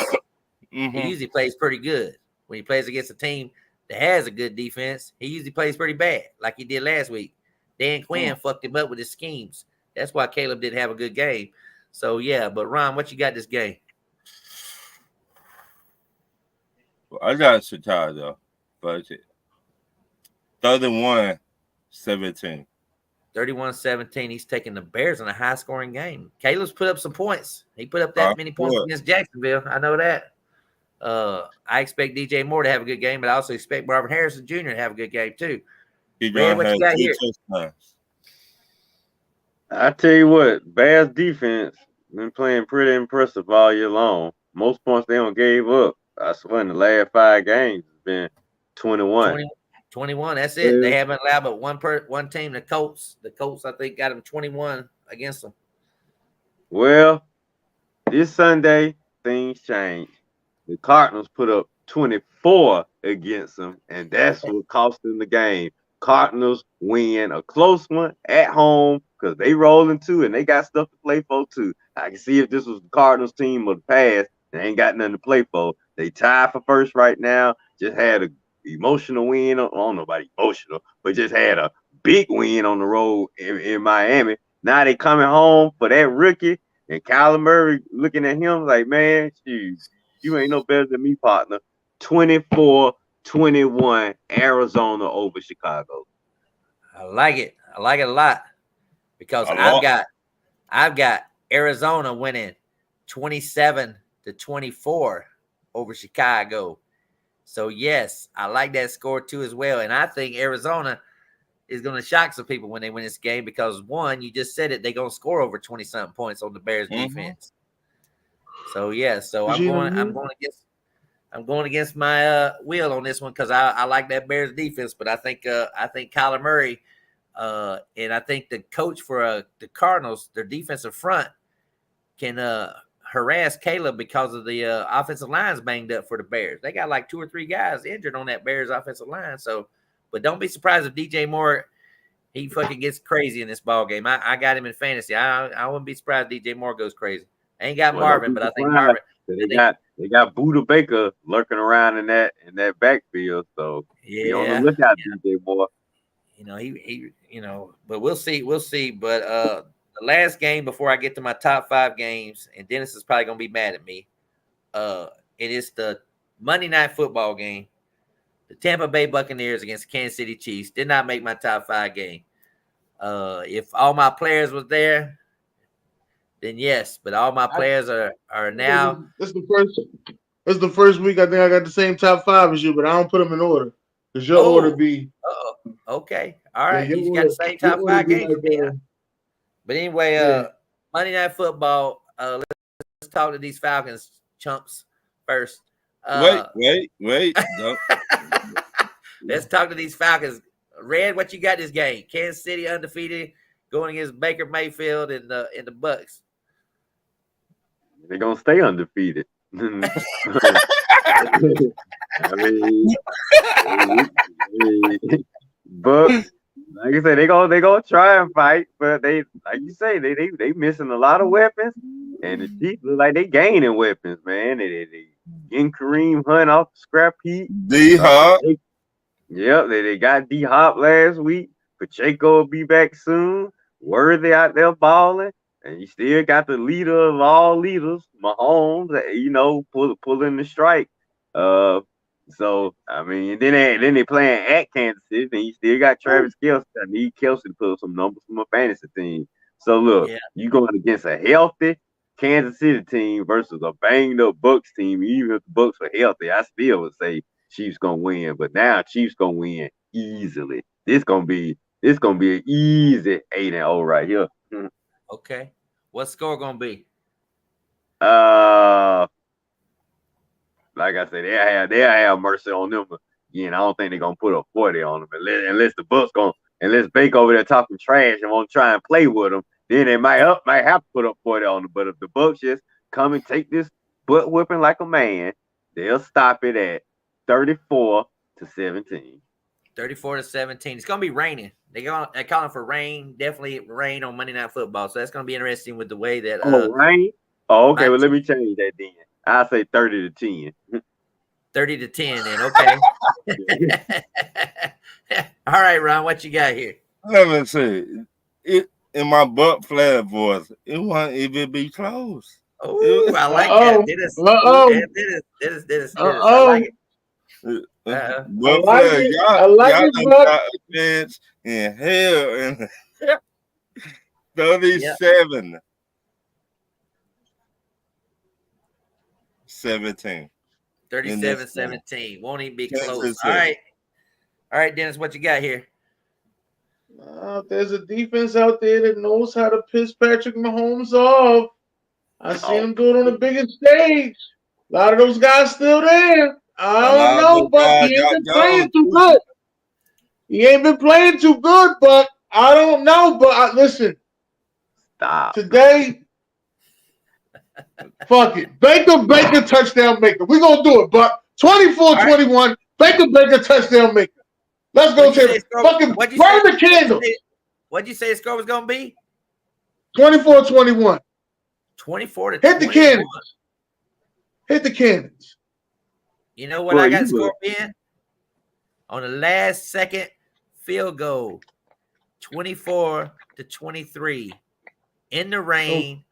he usually plays pretty good. When he plays against a team that has a good defense, he usually plays pretty bad, like he did last week. Dan Quinn fucked him up with his schemes. That's why Caleb didn't have a good game. So yeah, but Ron, what you got this game? I got Chicago, but 31-17. 31-17. He's taking the Bears in a high-scoring game. Caleb's put up some points. He put up that many points against Jacksonville. I know that. I expect DJ Moore to have a good game, but I also expect Marvin Harrison Jr. to have a good game too. Red, what you got here? I tell you what, Bears defense been playing pretty impressive all year long. Most points they don't gave up. I swear in the last 5 games it's been 21. 21. That's it. They haven't allowed but one team, the Colts. The Colts, I think, got them 21 against them. Well, this Sunday things changed. The Cardinals put up 24 against them, and that's what cost them the game. Cardinals win a close one at home because they rolling too, and they got stuff to play for too. I can see if this was the Cardinals team of the past, they ain't got nothing to play for. They tied for first right now. Just had a emotional win. I don't know about emotional, but just had a big win on the road in Miami. Now they coming home for that rookie, and Kyler Murray looking at him like, man, you ain't no better than me, partner. 24-21 Arizona over Chicago. I like it. I like it a lot because I've got Arizona winning 27-24 over Chicago. So yes, I like that score too as well. And I think Arizona is going to shock some people when they win this game because one, you just said it, they're going to score over 20-something points on the Bears defense. So yeah, so I'm going against my will on this one because I like that Bears defense, but I think Kyler Murray and I think the coach for the Cardinals, their defensive front, can harass Caleb because of the offensive line's banged up for the Bears. They got like 2 or 3 guys injured on that Bears offensive line. So, but don't be surprised if DJ Moore he fucking gets crazy in this ball game. I got him in fantasy. I wouldn't be surprised if DJ Moore goes crazy. I ain't got Marvin, but I think Marvin. They got Buda Baker lurking around in that backfield. So be on the lookout, DJ Moore. You know, he but we'll see. But the last game before I get to my top 5 games, and Dennis is probably gonna be mad at me. It is the Monday Night Football game. The Tampa Bay Buccaneers against Kansas City Chiefs did not make my top 5 game. If all my players was there, then yes, but all my players are now. This is the first week I think I got the same top 5 as you, but I don't put them in order because your order be. Okay, all right. Yeah, you got the same top 5 games. Like, but anyway, Monday Night Football. Let's talk to these Falcons chumps first. Wait. Let's talk to these Falcons. Red, what you got this game? Kansas City undefeated, going against Baker Mayfield and the Bucs. They're gonna stay undefeated. I mean, but like I said, they gonna try and fight, but they, like you say, they missing a lot of weapons, and the Chiefs look like they gaining weapons, man. They getting Kareem Hunt off the scrap heap. D-Hop. Yep, they got D-Hop last week. Pacheco will be back soon. Worthy out there balling. And you still got the leader of all leaders, Mahomes, pulling the strike. So I mean, then they playing at Kansas City, and you still got Travis Kelce. I need Kelce to put up some numbers from a fantasy team. So look, you going against a healthy Kansas City team versus a banged up Bucs team. Even if the Bucs were healthy, I still would say Chiefs gonna win. But now Chiefs gonna win easily. This gonna be an easy 8-0 right here. Okay. What score gonna be? Like I said, they'll have mercy on them. Again, I don't think they're gonna put a 40 on them unless the Bucs unless Baker over there talking trash and won't try and play with them. Then they might have to put up 40 on them. But if the Bucs just come and take this butt whipping like a man, they'll stop it at 34-17. 34-17. It's gonna be raining. They're calling for rain. Definitely rain on Monday Night Football. So that's gonna be interesting with the way that. Rain. Oh, okay. Well, let me change that then. I'll say 30-10. 30-10. Then okay. All right, Ron. What you got here? Let me see. in my Buc Flair voice, it won't even be close. Oh, I like that. Uh-oh. Dennis. Ooh, Uh-oh. Dennis. I like Uh-oh. it. Uh-oh. I Buc like Flair, it. y'all, I like y'all it, done Buck. got a chance in hell and Yeah. 37, 17 in this game. 37-17. Won't even be close. Kansas All City. right. All right, Dennis, what you got here? There's a defense out there that knows how to piss Patrick Mahomes off. I seen him do it on the biggest stage. A lot of those guys still there. I A don't lot of know, those Buck. guys He ain't got been playing Jones too too. good. He ain't been playing too good, Buck. I don't know, but listen. Stop. Today, fuck it. Baker touchdown maker. We gonna do it, Buck. All right. 24-21. Baker touchdown maker. Let's go, What'd you say? Tim. Fucking What'd you say? burn the candle. What'd you say the score was gonna be? 24-21. 24 to Hit the 21. cannons. Hit the cannons. You know what Boy, I got you score look. being? On the last second field goal. 24 to 23. In the rain.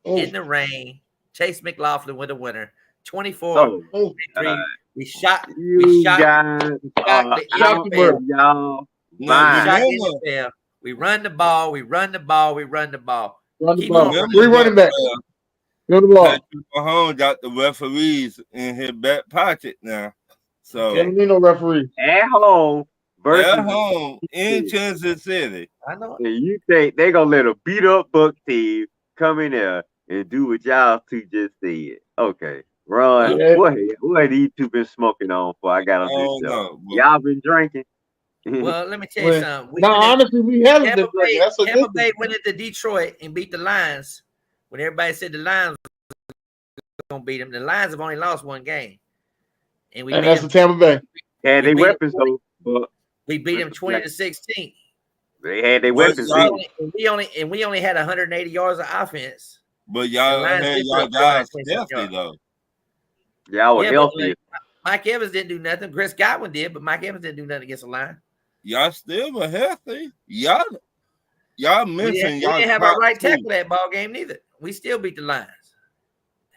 Oh, In the rain. Chase McLaughlin with a winner. 24 Oh, oh. 23. We shot you guys are the Shock the out NFL. bird. of y'all Now We shot mind. the remember, NFL. We run the ball. We run the ball. We run the ball. Run the Keep on ball. running. Three remember Buc running back. Flair, Run the ball. Patrick Mahomes got the referees in his back pocket now. So Okay. Don't need no referee. At home at versus home in the Kansas City. I know it. and you think they gonna let a beat up Buck team come in there and do what y'all two just said? Okay, Ron, Yeah. what these two been smoking on for? I got I on this don't show. know, but Y'all been drinking? Well, let me tell you Well, something. no, honestly, we haven't been drinking. That's a Tampa good Bay thing. went into Detroit and beat the Lions. When everybody said the Lions were gonna beat them, the Lions have only lost one game, and we And beat that's them. the Tampa Bay. Had We they beat them weapons 20, though, but we beat them Mr. 20 Black, to 16. they had their but weapons y'all then. We only had 180 yards of offense. but And the y'all Lions had did put y'all up guys 426 healthy yards. though. Y'all were Yeah, but healthy. Mike Evans didn't do nothing. Chris Godwin did, but Mike Evans didn't do nothing against the line. Y'all still were healthy. Y'all missing We y'all didn't have our top right two. tackle that ball game neither. We still beat the Lions.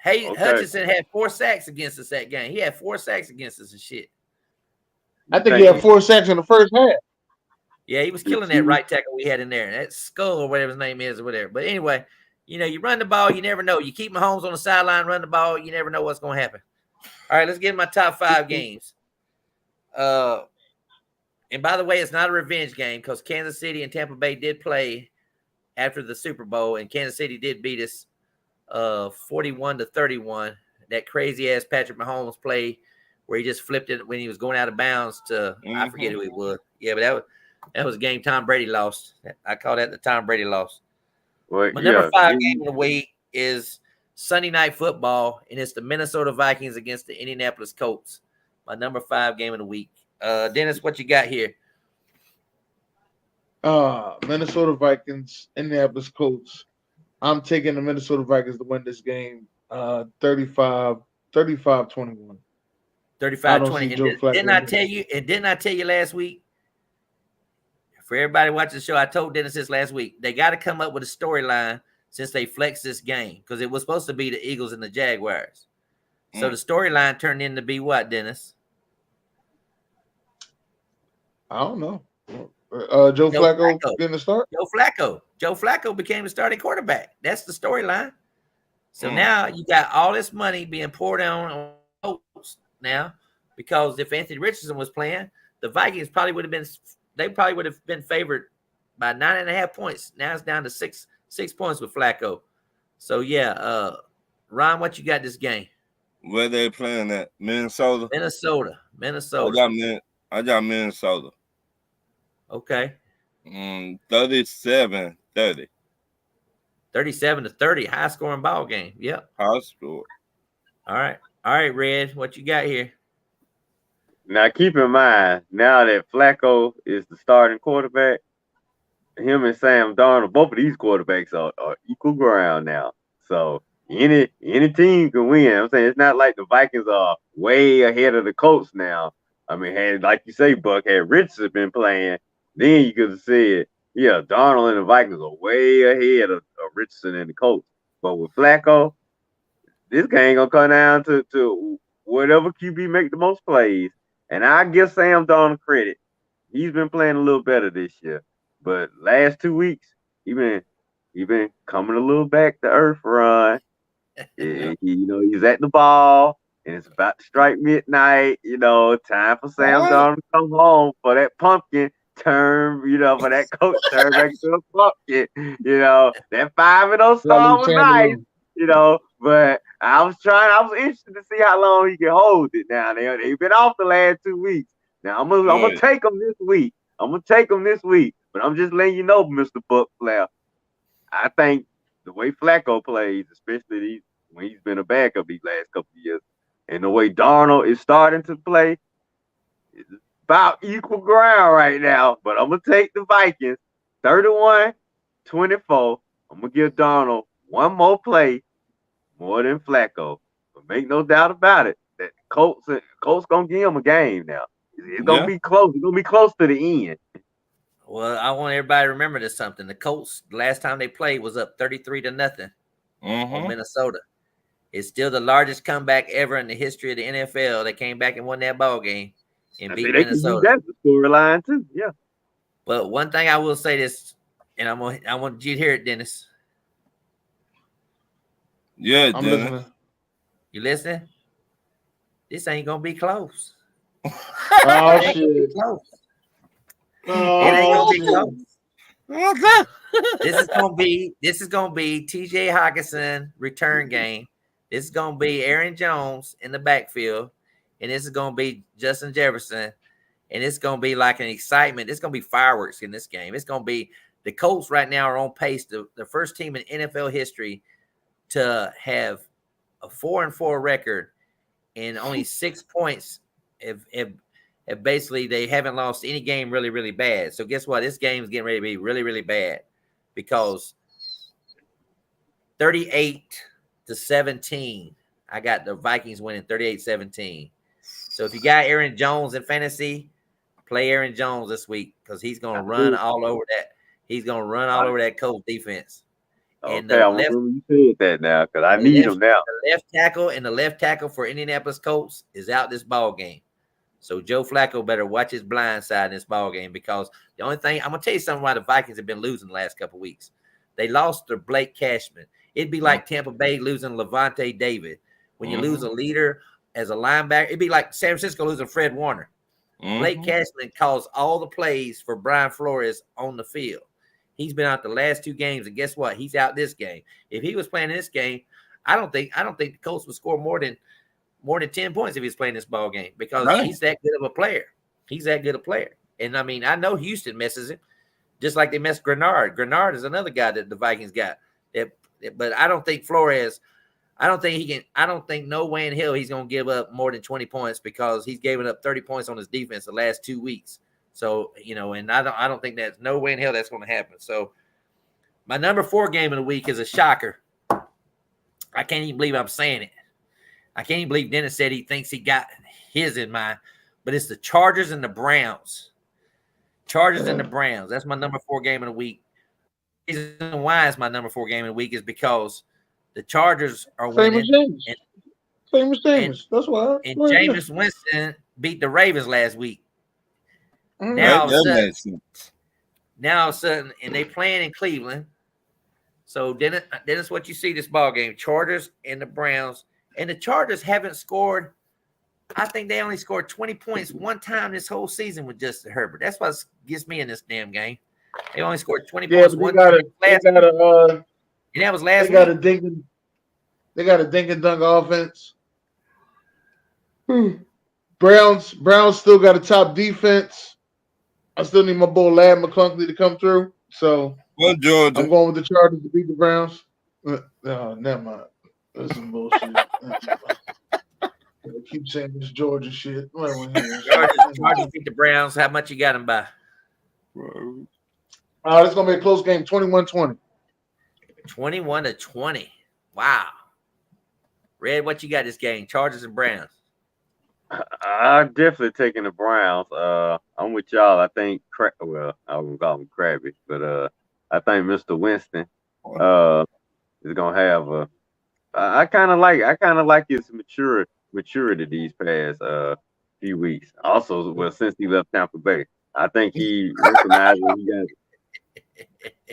Hey, Okay. Hutchinson had 4 sacks against us that game. He had 4 sacks against us and shit. I think he had 4 sacks in the first half. Yeah, he was The killing that Chiefs, right tackle we had in there. That Skull or whatever his name is or whatever. But anyway, you run the ball, you never know. You keep Mahomes on the sideline, run the ball, you never know what's going to happen. All right, let's get my top 5 games. And by the way, it's not a revenge game because Kansas City and Tampa Bay did play after the Super Bowl, and Kansas City did beat us 41-31. That crazy ass Patrick Mahomes play where he just flipped it when he was going out of bounds to I forget who it was. Yeah, but that was a game Tom Brady lost. I call that the Tom Brady loss. well, My yeah, number 5 game of the week is Sunday Night Football, and it's the Minnesota Vikings against the Indianapolis Colts. My number 5 game of the week. Dennis, what you got here? Minnesota Vikings, Indianapolis Colts. I'm taking the Minnesota Vikings to win this game 35-21. 35-20. Joe Flacco. Didn't I tell you last week? For everybody watching the show, I told Dennis this last week. They got to come up with a storyline since they flexed this game because it was supposed to be the Eagles and the Jaguars. So the storyline turned into be what, Dennis? I don't know. Joe Flacco getting the start? Joe Flacco became the starting quarterback. That's the storyline. So now you got all this money being poured on Colts now because if Anthony Richardson was playing, the Vikings probably would have been favored by 9.5 points. Now it's down to six points with Flacco. So yeah, Ron, what you got this game? Where they playing at? Minnesota. I got Minnesota. Okay. 37-30. 37-30, high scoring ball game. Yep. High score. All right, Red, what you got here? Now keep in mind, now that Flacco is the starting quarterback, him and Sam Darnold, both of these quarterbacks are equal ground now. So any team can win. I'm saying it's not like the Vikings are way ahead of the Colts now. I mean, like you say, Buck, had Richardson been playing, then you could have said, yeah, Darnold and the Vikings are way ahead of Richardson and the Colts. But with Flacco, this game gonna come down to whatever QB make the most plays. And I give Sam Darnold credit. He's been playing a little better this year. But last 2 weeks, he been coming a little back to earth, Ron. He's at the ball, and it's about to strike midnight. Time for Sam Darnold to come home for that pumpkin turn. For that coach turn back to a pumpkin. That 5-0 start was nice. But I was interested to see how long he can hold it. Now they've been off the last 2 weeks. Now I'm gonna take them this week. But I'm just letting you know, Mr. Buc Flair. I think the way Flacco plays, especially when he's been a backup these last couple of years, and the way Darnold is starting to play, it's about equal ground right now. But I'm gonna take the Vikings 31-24. I'm gonna give Darnold one more play more than Flacco. But make no doubt about it, that Colts gonna give him a game now. It's gonna be close. It's gonna be close to the end. Well, I want everybody to remember this something. The Colts, the last time they played, was up 33-0 on Minnesota. It's still the largest comeback ever in the history of the NFL. They came back and won that ball game and beat Minnesota. That's the storyline too. Yeah. But one thing I will say this, and I want you to hear it, Dennis. Yeah, I'm Dennis. listening. You listening? This ain't gonna be close. Oh shit! It ain't gonna be close. This is gonna be T.J. Hockenson return game. This is gonna be Aaron Jones in the backfield, and this is gonna be Justin Jefferson, and it's gonna be like an excitement. It's gonna be fireworks in this game. It's gonna be the Colts right now are on pace to the first team in NFL history to have a 4-4 record and only 6 points. If basically they haven't lost any game really, really bad. So guess what? This game is getting ready to be really, really bad because 38-17. I got the Vikings winning 38-17. So if you got Aaron Jones in fantasy, play Aaron Jones this week because he's going to run all over that. He's going to run all over that Colts defense. And okay, I'm you said that now because I need him now. The left tackle for Indianapolis Colts is out this ball game. So Joe Flacco better watch his blind side in this ball game because the only thing I'm gonna tell you something why the Vikings have been losing the last couple of weeks. They lost their Blake Cashman. It'd be like Tampa Bay losing Levante David. When you lose a leader as a linebacker, it'd be like San Francisco losing Fred Warner. Blake Cashman caused all the plays for Brian Flores on the field. He's been out the last 2 games, and guess what? He's out this game. If he was playing this game, I don't think the Colts would score more than 10 points if he's playing this ball game because he's that good of a player. He's that good a player. And I mean, I know Houston messes him just like they messed Grenard. Grenard is another guy that the Vikings got. But I don't think Flores, I don't think no way in hell he's going to give up more than 20 points because he's given up 30 points on his defense the last 2 weeks. So, and I don't think that's no way in hell that's going to happen. So my number 4 game of the week is a shocker. I can't even believe I'm saying it. I can't even believe Dennis said he thinks he got his in mind, but it's the Chargers and the Browns. Chargers and the Browns. That's my number 4 game of the week. The reason why it's my number 4 game of the week is because the Chargers are winning. Same as James. That's why. And Jameis Winston beat the Ravens last week. Mm-hmm. Now all of a sudden, and they playing in Cleveland. So Dennis, what you see this ball game, Chargers and the Browns. And the Chargers haven't scored. I think they only scored 20 points one time this whole season with Justin Herbert. That's what gets me in this damn game. They only scored 20 points one time. And that was last week. They got a dink and dunk offense. Browns still got a top defense. I still need my boy Lad McClunkey to come through. So I'm going with the Chargers to beat the Browns. No, never mind. That's some bullshit. I keep saying this Georgia shit. Chargers beat the Browns. How much you got them by? It's going to be a close game, 21-20. 21-20. Wow. Red, what you got this game? Chargers and Browns. I'm definitely taking the Browns. I'm with y'all. I think, well, I won't call him Krabby, but I think Mr. Winston is gonna have a. I kind of like his maturity these past few weeks. Also, well, since he left Tampa Bay, I think he recognized he got.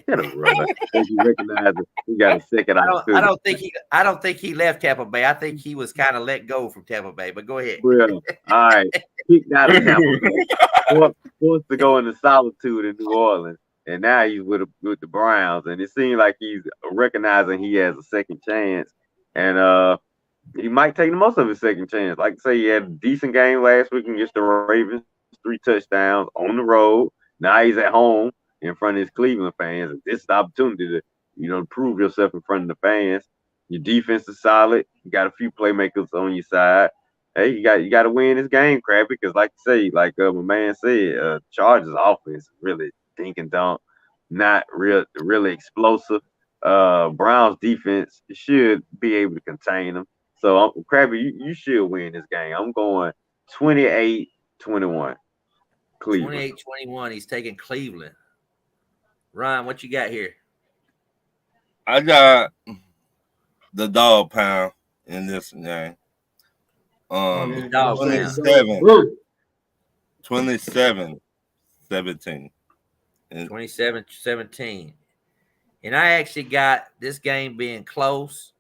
Get a brother. I think he recognized he got a second opportunity. I don't think he left Tampa Bay. I think he was kind of let go from Tampa Bay. But go ahead. Well, all right, kicked out of Tampa Bay, forced to go into solitude in New Orleans, and now he's with the Browns, and it seems like he's recognizing he has a second chance, and he might take the most of his second chance. Like I say, he had a decent game last week against the Ravens, 3 touchdowns on the road. Now he's at home in front of his Cleveland fans, and this is the opportunity to prove yourself in front of the fans. Your defense is solid. You got a few playmakers on your side. Hey, you got to win this game, Krabby, because like you say, like my man said, Chargers offense really dink and dunk, not really explosive. Browns defense should be able to contain them. So Krabby, you should win this game. I'm going 28-21. Cleveland. 28-21. He's taking Cleveland. Ryan, what you got here? I got the dog pound in this game. 27-17. 27-17. And I actually got this game being close.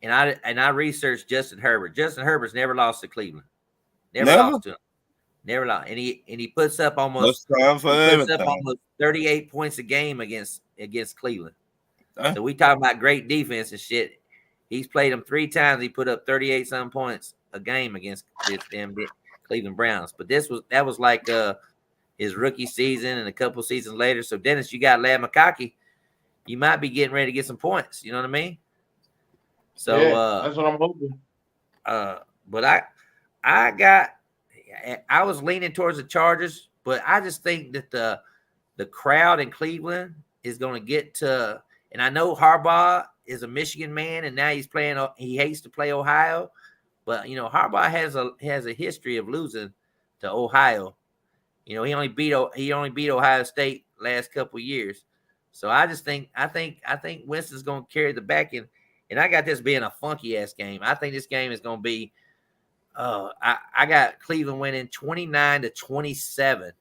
And I researched Justin Herbert. Justin Herbert's never lost to Cleveland. Never lost to him. Never lost. And he puts up almost 38 points a game against Cleveland. So we talking about great defense and shit. He's played them 3 times. He put up 38 some points a game against them Cleveland Browns. But that was like his rookie season and a couple seasons later. So Dennis, you got Lad McConkey. You might be getting ready to get some points. You know what I mean? So that's what I'm hoping. But I was leaning towards the Chargers, but I just think that the crowd in Cleveland is going to get to. And I know Harbaugh is a Michigan man, and now he hates to play Ohio. But Harbaugh has a history of losing to Ohio. He only beat Ohio State last couple of years. So I think Winston's going to carry the back end, and I got this being a funky ass game. I think this game is going to be. I got Cleveland winning 29-27.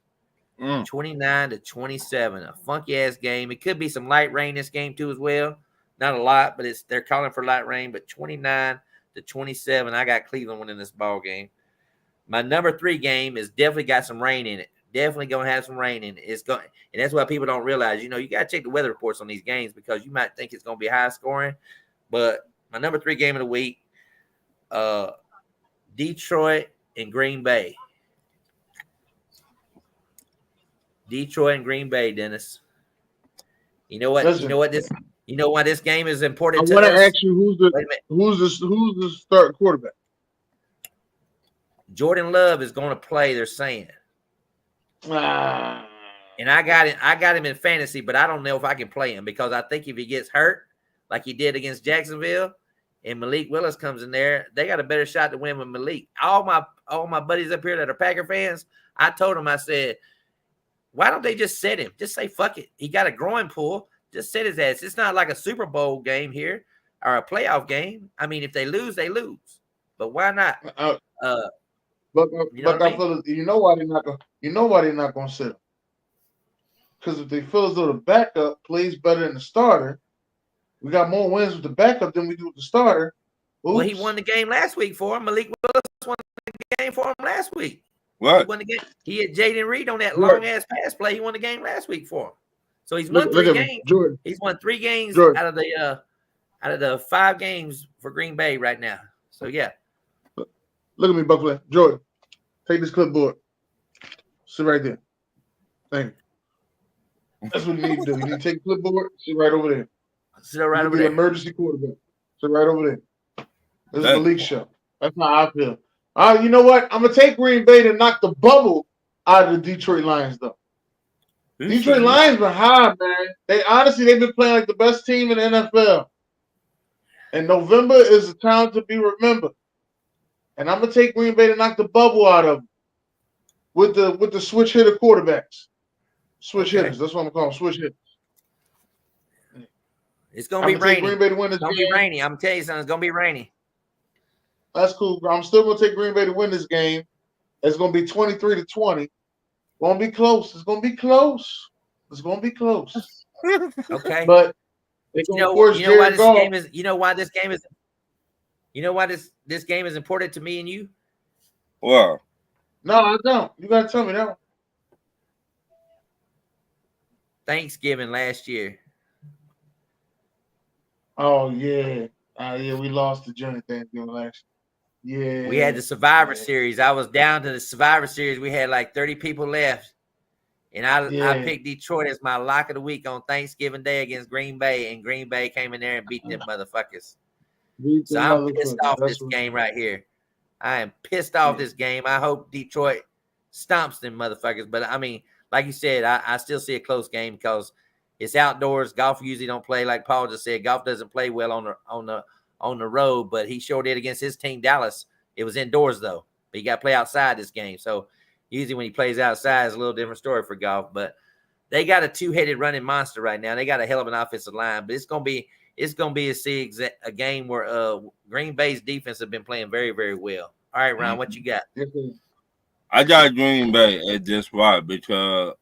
29-27. A funky ass game. It could be some light rain this game too as well. Not a lot, but they're calling for light rain. But 29-27. I got Cleveland winning this ball game. My number 3 game is definitely got some rain in it. Definitely gonna have some rain in it. And that's why people don't realize. You gotta check the weather reports on these games because you might think it's gonna be high scoring. But my number 3 game of the week, Detroit and Green Bay. Detroit and Green Bay, Dennis. You know what? Listen, you know why this game is important I want to us? ask you who's the starting quarterback? Jordan Love is going to play, they're saying. And I got him in fantasy, but I don't know if I can play him because I think if he gets hurt, like he did against Jacksonville, and Malik Willis comes in there, they got a better shot to win with Malik. All my buddies up here that are Packer fans, I told them, I said, why don't they just sit him? Just say, fuck it. He got a groin pull. Just sit his ass. It's not like a Super Bowl game here or a playoff game. I mean, if they lose, they lose. But why not? But I feel you know why they're not going to sit him. Because if they feel as though the backup plays better than the starter, we got more wins with the backup than we do with the starter. Oops. Well, he won the game last week for him. Malik Willis won the game for him last week. What? He won the game. He had Jaden Reed on that long ass pass play. He won the game last week for him. So he's won 3 games. He's won 3 games out of the 5 games for Green Bay right now. So yeah. Look at me, Buc Flair. Jordan, take this clipboard. Sit right there. Thank you. That's what you need to do. You need to take the clipboard. Sit right over there. Sit right over there. Emergency quarterback. Sit right over there. This is the league show. That's how I feel. You know what? I'm gonna take Green Bay to knock the bubble out of the Detroit Lions, though. Detroit Lions been high, man. They've been playing like the best team in the NFL. And November is a time to be remembered. and I'm gonna take Green Bay to knock the bubble out of them with the switch hitter quarterbacks. Switch hitters. That's what I'm calling switch hitters. It's gonna I'm be gonna take rainy. Green Bay to win this It's gonna game. be rainy. I'm telling you something. It's gonna be rainy. That's cool. I'm still gonna take Green Bay to win this game. It's gonna be 23-20. Gonna be close. It's gonna be close. It's gonna be close. Okay. But they're gonna force you know why Jared this Goff. game is you know why this game is this game is important to me and you? Well, No, I don't. You gotta tell me that one. Thanksgiving last year. Oh yeah. Yeah, we lost the Johnny Thanksgiving last year. Yeah. We had the Survivor Series. I was down to the Survivor Series. We had like 30 people left. And I picked Detroit as my lock of the week on Thanksgiving Day against Green Bay, and Green Bay came in there and beat them motherfuckers. So I'm pissed off this game right here. I am pissed off this game. I hope Detroit stomps them motherfuckers. But I mean, like you said, I still see a close game because it's outdoors. Golf usually don't play, like Paul just said. Golf doesn't play well on the road, but he sure did against his team, Dallas. It was indoors though, but you got to play outside this game. So usually when he plays outside, it's a little different story for Golf. But they got a two-headed running monster right now. They got a hell of an offensive line, but it's gonna be a game where Green Bay's defense have been playing very, very well. All right, Ron, what you got? I got Green Bay at this spot because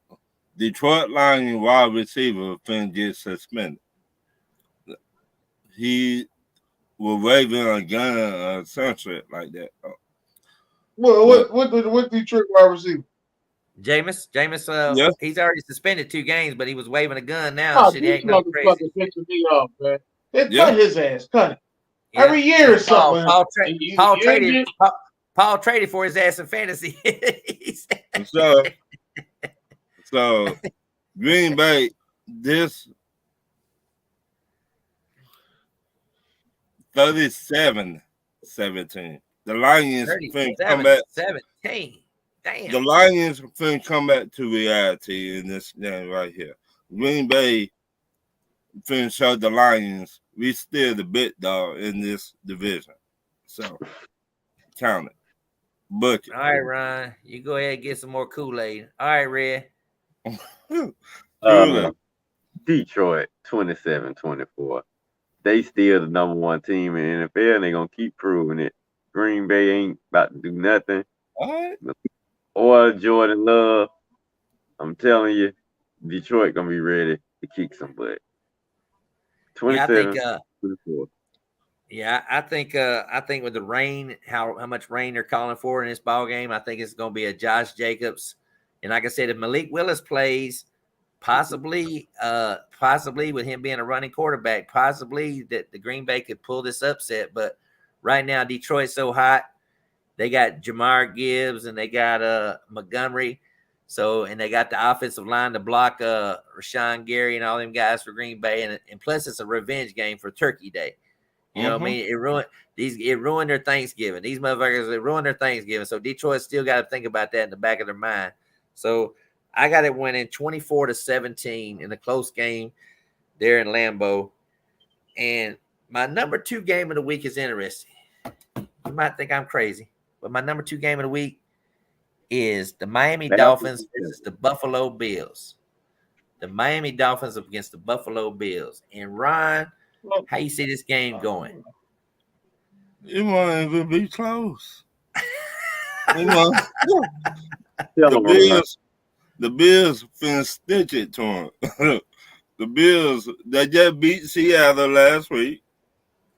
Detroit Lions wide receiver finna get suspended. He was waving a gun, sunset like that. What Detroit wide receiver? Jameis, Yeah. he's already suspended 2 games, but he was waving a gun now. Shit, he ain't no crazy. Pissing me off, man. Cut his ass. Cut it. Yeah. Every year or something. Paul traded for his ass in fantasy. so Green Bay, this 37-17. The Lions finna come back. 17. Damn. The Lions finna come back to reality in this game right here. Green Bay finna show the Lions we still the big dog in this division. So count it. Book it. All right, Ron. You go ahead and get some more Kool-Aid. All right, Red. Detroit 27-24. They still the number 1 team in the NFL, and they're gonna keep proving it. Green Bay ain't about to do nothing. All right. Or Jordan Love. I'm telling you, Detroit gonna be ready to kick some butt. 27-24. Yeah, I think with the rain, how much rain they're calling for in this ball game, I think it's going to be a Josh Jacobs, and like I said, if Malik Willis plays, possibly with him being a running quarterback, possibly that the Green Bay could pull this upset. But right now, Detroit's so hot. They got Jamar Gibbs and they got Montgomery, and they got the offensive line to block Rashawn Gary and all them guys for Green Bay, and plus it's a revenge game for Turkey Day. You know what I mean? It ruined their Thanksgiving. These motherfuckers, it ruined their Thanksgiving. So Detroit still got to think about that in the back of their mind. So I got it winning 24-17 in a close game there in Lambeau. And my number 2 game of the week is interesting. You might think I'm crazy, but my number 2 game of the week is the Miami Dolphins versus the Buffalo Bills. The Miami Dolphins against the Buffalo Bills. And Ron, how you see this game going? It won't even be close. The Bills finna stitch it to him. The Bills, they just beat Seattle last week.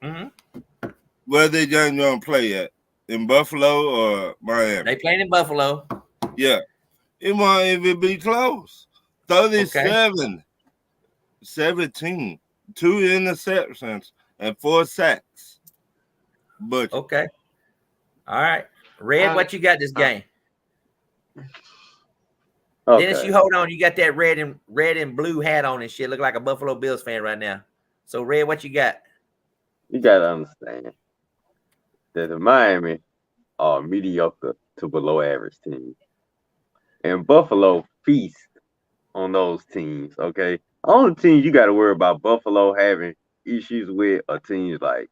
Mm-hmm. Where they just gonna play at? In Buffalo or Miami? They playing in Buffalo. Yeah. It won't even be close. 37-17. 2 interceptions and 4 sacks. But okay. All right. Red, what you got this game? Okay. Dennis, you hold on. You got that red and blue hat on and shit. Look like a Buffalo Bills fan right now. So, Red, what you got? You got to understand that the Miami are mediocre to below average teams. And Buffalo feast on those teams, okay? Only teams you got to worry about Buffalo having issues with are teams like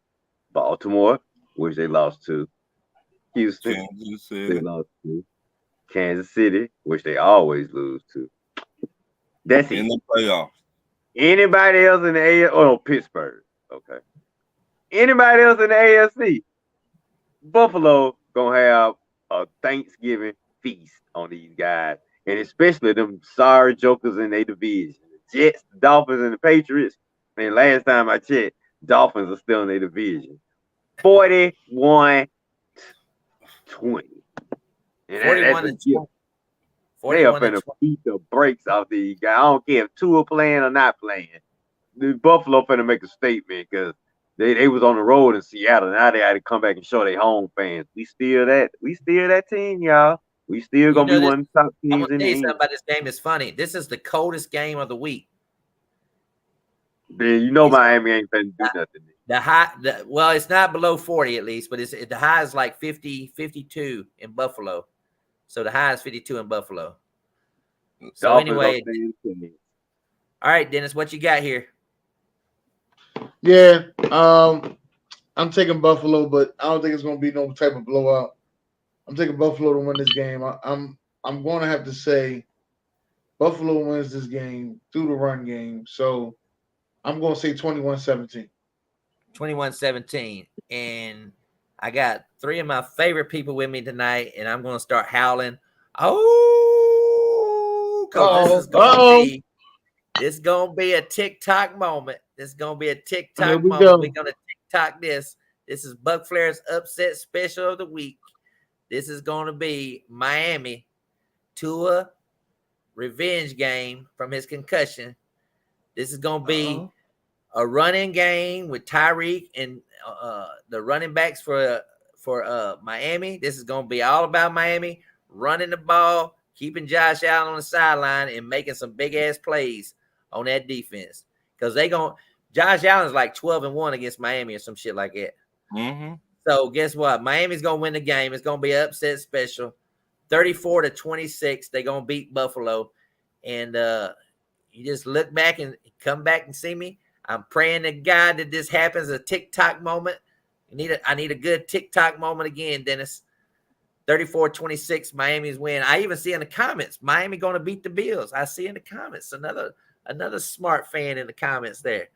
Baltimore, which they lost to, Houston, Kansas they City. lost to. Kansas City, which they always lose to. That's In it. the playoffs. Anybody else in the AFC? Oh, no, Pittsburgh. Okay. Anybody else in the AFC? Buffalo gonna have a Thanksgiving feast on these guys, and especially them sorry jokers in their division. The Jets, the Dolphins, and the Patriots. And last time I checked, Dolphins are still in their division. 41-20. And 41 that's a and gift. 20. They are 41 and finna 20. beat the brakes off these guys. I don't care if two are playing or not playing. The Buffalo finna make a statement because they was on the road in Seattle. Now they had to come back and show their home fans. We still that team, y'all. We still You gonna be know this. one of the top I'm teams gonna in tell the you something East. about this game. It's funny. This is the coldest game of the week. Then you know It's Miami ain't finna do nothing. the high. Well, it's not below 40 at least, but the high is like 50, 52 in Buffalo. So the high is 52 in Buffalo. So Dolphins anyway, all right, Dennis, what you got here? Yeah, I'm taking Buffalo, but I don't think it's going to be no type of blowout. I'm taking Buffalo to win this game. I'm going to have to say Buffalo wins this game through the run game. So I'm going to say 21-17. 21-17. And I got three of my favorite people with me tonight, and I'm going to start howling. Oh, because this is gonna be a TikTok moment. This is gonna be a TikTok moment. Go. We're gonna TikTok this. This is Buc Flair's upset special of the week. This is gonna be Miami Tua revenge game from his concussion. This is gonna be a running game with Tyreek and the running backs for Miami. This is gonna be all about Miami running the ball, keeping Josh Allen on the sideline, and making some big ass plays on that defense. Because Josh Allen's like 12-1 against Miami or some shit like that. Mm-hmm. So guess what? Miami's gonna win the game. It's gonna be an upset special. 34-26. They're gonna beat Buffalo. And you just look back and come back and see me. I'm praying to God that this happens, a TikTok moment. I need a good TikTok moment again, Dennis. 34-26, Miami's win. I even see in the comments, Miami going to beat the Bills. I see in the comments another smart fan in the comments there.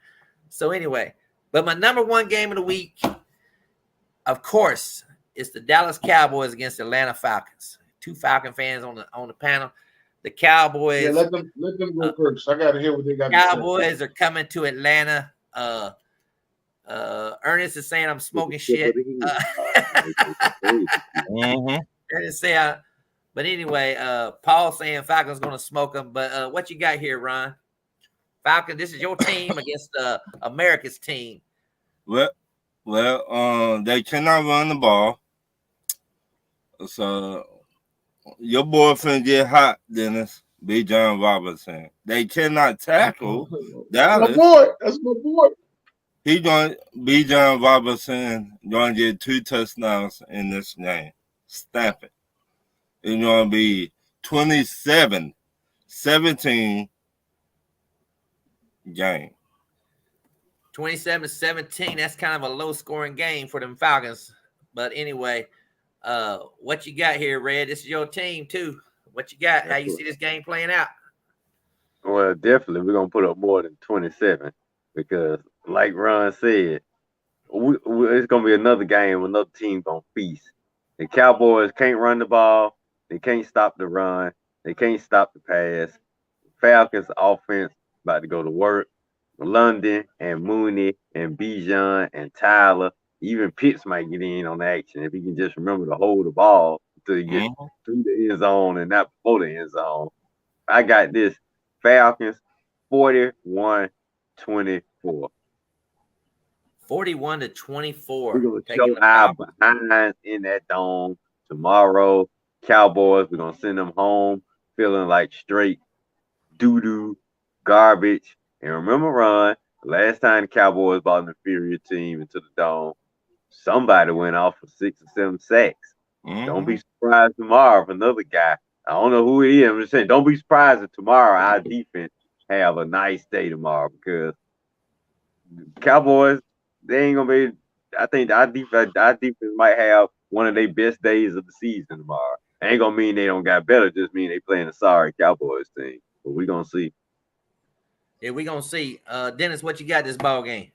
So anyway, but my number one game of the week, of course, is the Dallas Cowboys against the Atlanta Falcons. Two Falcon fans on the panel. The Cowboys. Yeah, let them go first. I gotta hear what they got to say. Cowboys are coming to Atlanta. Ernest is saying I'm smoking shit. Ernest say, but anyway, Paul saying Falcons gonna smoke them. But what you got here, Ron? Falcon, this is your team against America's team. Well, they cannot run the ball. So your boy finna get hot, Dennis. B. John Robinson. They cannot tackle Dallas. That's my boy. He going B. John Robinson going to get 2 touchdowns in this game. Stamp it. It's going to be 27-17 game. 27-17. That's kind of a low scoring game for them Falcons. But anyway, what you got here, Red? This is your team too. What you got? How you see this game playing out? Well, definitely we're gonna put up more than 27 because, like Ron said, it's gonna be another game. Another team gonna feast. The Cowboys can't run the ball. They can't stop the run. They can't stop the pass. Falcons offense about to go to work. London and Mooney and Bijan and Tyler. Even Pitts might get in on action if he can just remember to hold the ball until he gets through the end zone and not before the end zone. I got this. Falcons 41-24. 41-24. We're gonna show our behinds in that dome tomorrow. Cowboys, we're gonna send them home feeling like straight doo-doo garbage. And remember, Ron, last time the Cowboys brought an inferior team into the dome, somebody went off for 6 or 7 sacks. Don't be surprised tomorrow if another guy. I don't know who it is. I'm just saying, don't be surprised if tomorrow our defense have a nice day tomorrow because Cowboys, they ain't gonna be. I think our defense might have one of their best days of the season tomorrow. Ain't gonna mean they don't got better, just mean they playing a sorry Cowboys team. But we gonna see. Yeah, we gonna see. Dennis, what you got this ball game?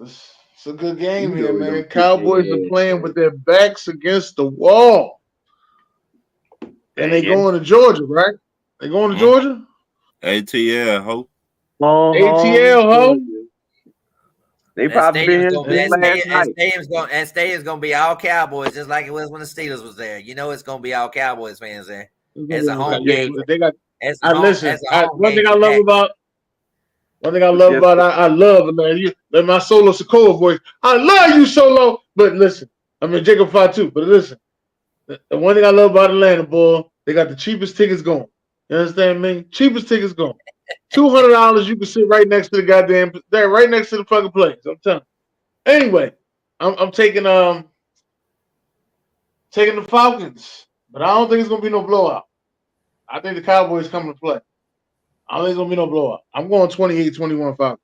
It's a good game You here, know man. them Cowboys are kick-ass playing ass. with their backs against the wall. And they Dang it. going to Georgia, right? They going to Georgia? ATL, hope. ATL, ho. They That probably been stadium's here gonna, since last night. that stadium's gonna be all Cowboys, just like it was when the Steelers was there. You know, it's gonna be all Cowboys fans there. It's a home game. They got. It's I a home, listen. it's a home One game thing I for love Dak. about. One thing I love about I love, man. You my Solo Sokoa voice. I love you, Solo. But listen, I mean Jacob Fatu. But listen, the one thing I love about Atlanta, boy, they got the cheapest tickets going. You understand me? Cheapest tickets going. $200, you can sit right next to the goddamn, there, right next to the fucking place. I'm telling you. Anyway, I'm taking the Falcons, but I don't think it's gonna be no blowout. I think the Cowboys coming to play. I don't think it's gonna be no blowout. I'm going 28-21 Falcons.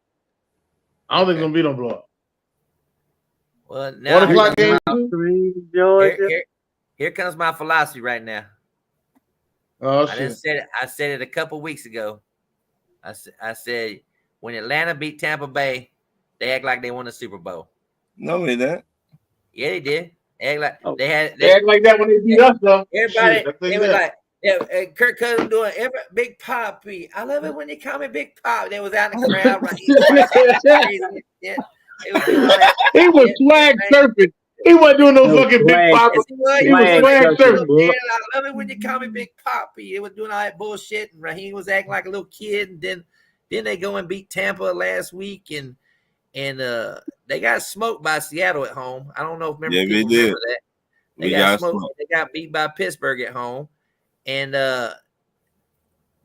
I don't think it's gonna be no blowout. Well, now 1 o'clock game too. Here comes my philosophy right now. Oh I shit! just said it. I said it a couple weeks ago. I said when Atlanta beat Tampa Bay, they act like they won the Super Bowl. No, they didn't. Yeah, they did. They act like they act like that when they beat us though. Everybody, Shit, they were like, Kirk Cousins doing Big Poppy. I love it when they call me Big Pop. They was out in the crowd. Right? He was flag surfing. He wasn't doing no fucking Big Papa. He was flag surfing. I love it when you call me Big Poppy. It was doing all that bullshit, and Raheem was acting like a little kid. And then they go and beat Tampa last week, and they got smoked by Seattle at home. I don't know if people remember that. They got smoked. They got beat by Pittsburgh at home, and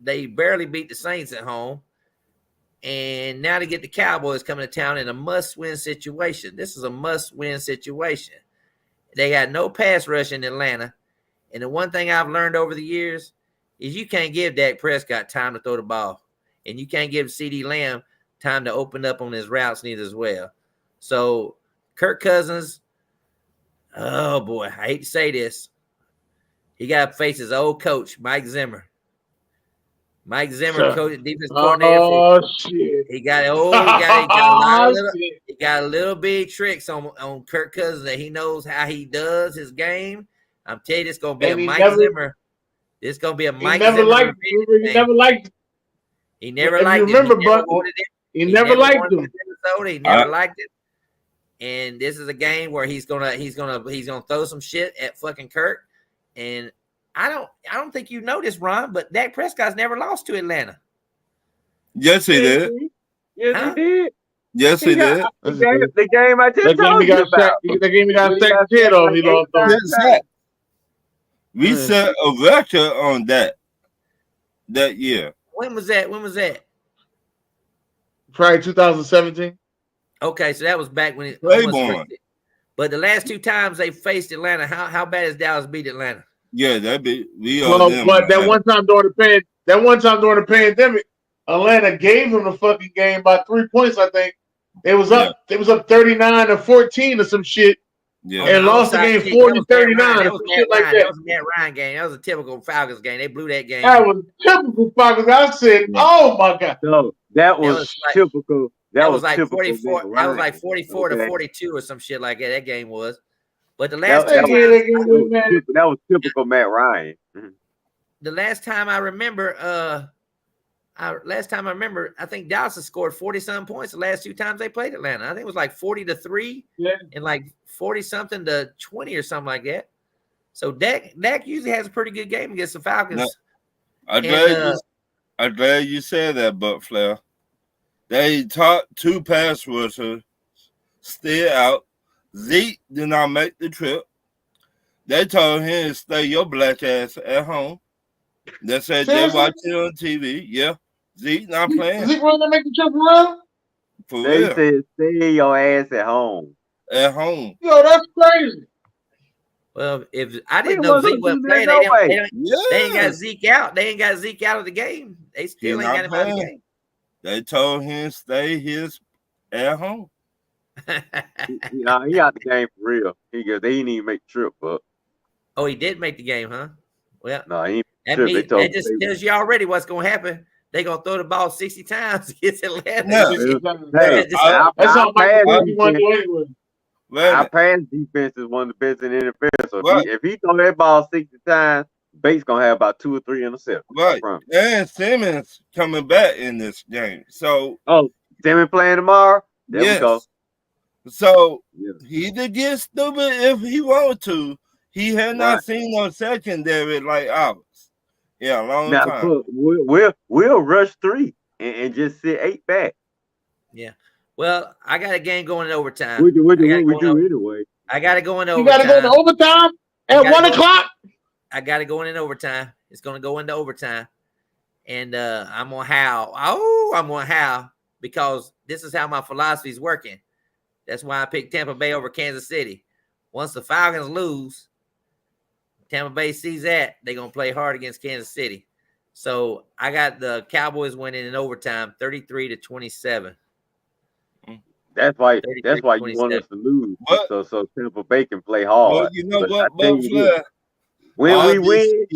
they barely beat the Saints at home. And now to get the Cowboys coming to town in a must-win situation. This is a must-win situation. They got no pass rush in Atlanta. And the one thing I've learned over the years is you can't give Dak Prescott time to throw the ball. And you can't give CeeDee Lamb time to open up on his routes neither as well. So Kirk Cousins, oh boy, I hate to say this. He got to face his old coach, Mike Zimmer. Mike Zimmer, defense coordinator. Shit. He got a little bit tricks on Kirk Cousins that he knows how he does his game. I'm telling you, this is gonna be a Mike Zimmer. This is gonna be a Mike Zimmer. He never liked him. He never liked him. He never liked him. He never liked it. And this is a game where he's gonna throw some shit at fucking Kirk. And I don't think you know this, Ron, but Dak Prescott's never lost to Atlanta. Yes, he did. Yes, he did. Yes, he did. The game I just told you about. The game he got sacked his head off. He lost on. We set a record on that year. When was that? Probably 2017. Okay, so that was back when it was. But the last two times they faced Atlanta, how bad has Dallas beat Atlanta? Yeah, that be but that one time during the pandemic, Atlanta gave him the fucking game by 3 points. I think it was up. It was up 39-14 or some shit. Yeah, and lost the game 40-39 or some shit like that. That was a Matt Ryan game. That was a typical Falcons game. They blew that game. That was typical Falcons. I said, "Oh my god!" No, that was typical. That was like 44. That was like 44-42 or some shit like that. That game was. But the last that was typical Matt Ryan. The last time I remember, I think Dallas has scored 40-something points the last two times they played Atlanta. I think it was like 40-3 and like 40-something to 20 or something like that. So Dak usually has a pretty good game against the Falcons. I'm glad you said that, Buc Flair. They taught two pass rushers stay out. Zeke did not make the trip. They told him to stay your black ass at home. They said they watch it on TV. Yeah. Zeke not playing. Zeke really not make the trip around? For they real. said stay your ass at home. At home. Yo, that's crazy. Well, if I didn't know Zeke wasn't playing, they ain't got Zeke out. They ain't got Zeke out of the game. They still ain't got him out of the game. They told him to stay his at home. He out the game for real. They didn't even make the trip, but Oh, he did make the game, huh? Well, no, he ain't that trip. They means told that just tells you already what's gonna happen. They're gonna throw the ball 60 times against Atlanta. Yeah. hey, That's how Michael pass Vick won defense, anyway. our pass defense is one of the best in the NFL. So Right. if he throw that ball 60 times, Bates gonna have about 2 or 3 interceptions. Right. And Simmons coming back in this game. So Simmons playing tomorrow? There we go. So he did get stupid if he wanted to. He had not seen no secondary like ours. Yeah, a long time. Look, we'll rush 3 and just sit 8 back. Yeah. Well, I got a game going in overtime. We do anyway. I got to go in overtime. You got to go into overtime at 1 o'clock? I got to go in overtime. It's going to go into overtime. And I'm going to howl. Oh, I'm going to howl because this is how my philosophy is working. That's why I picked Tampa Bay over Kansas City. Once the Falcons lose, Tampa Bay sees that, they're going to play hard against Kansas City. So I got the Cowboys winning in overtime, 33-27. That's why you want us to lose. So Tampa Bay can play hard. Well, you know what, Buc Flair? When we win,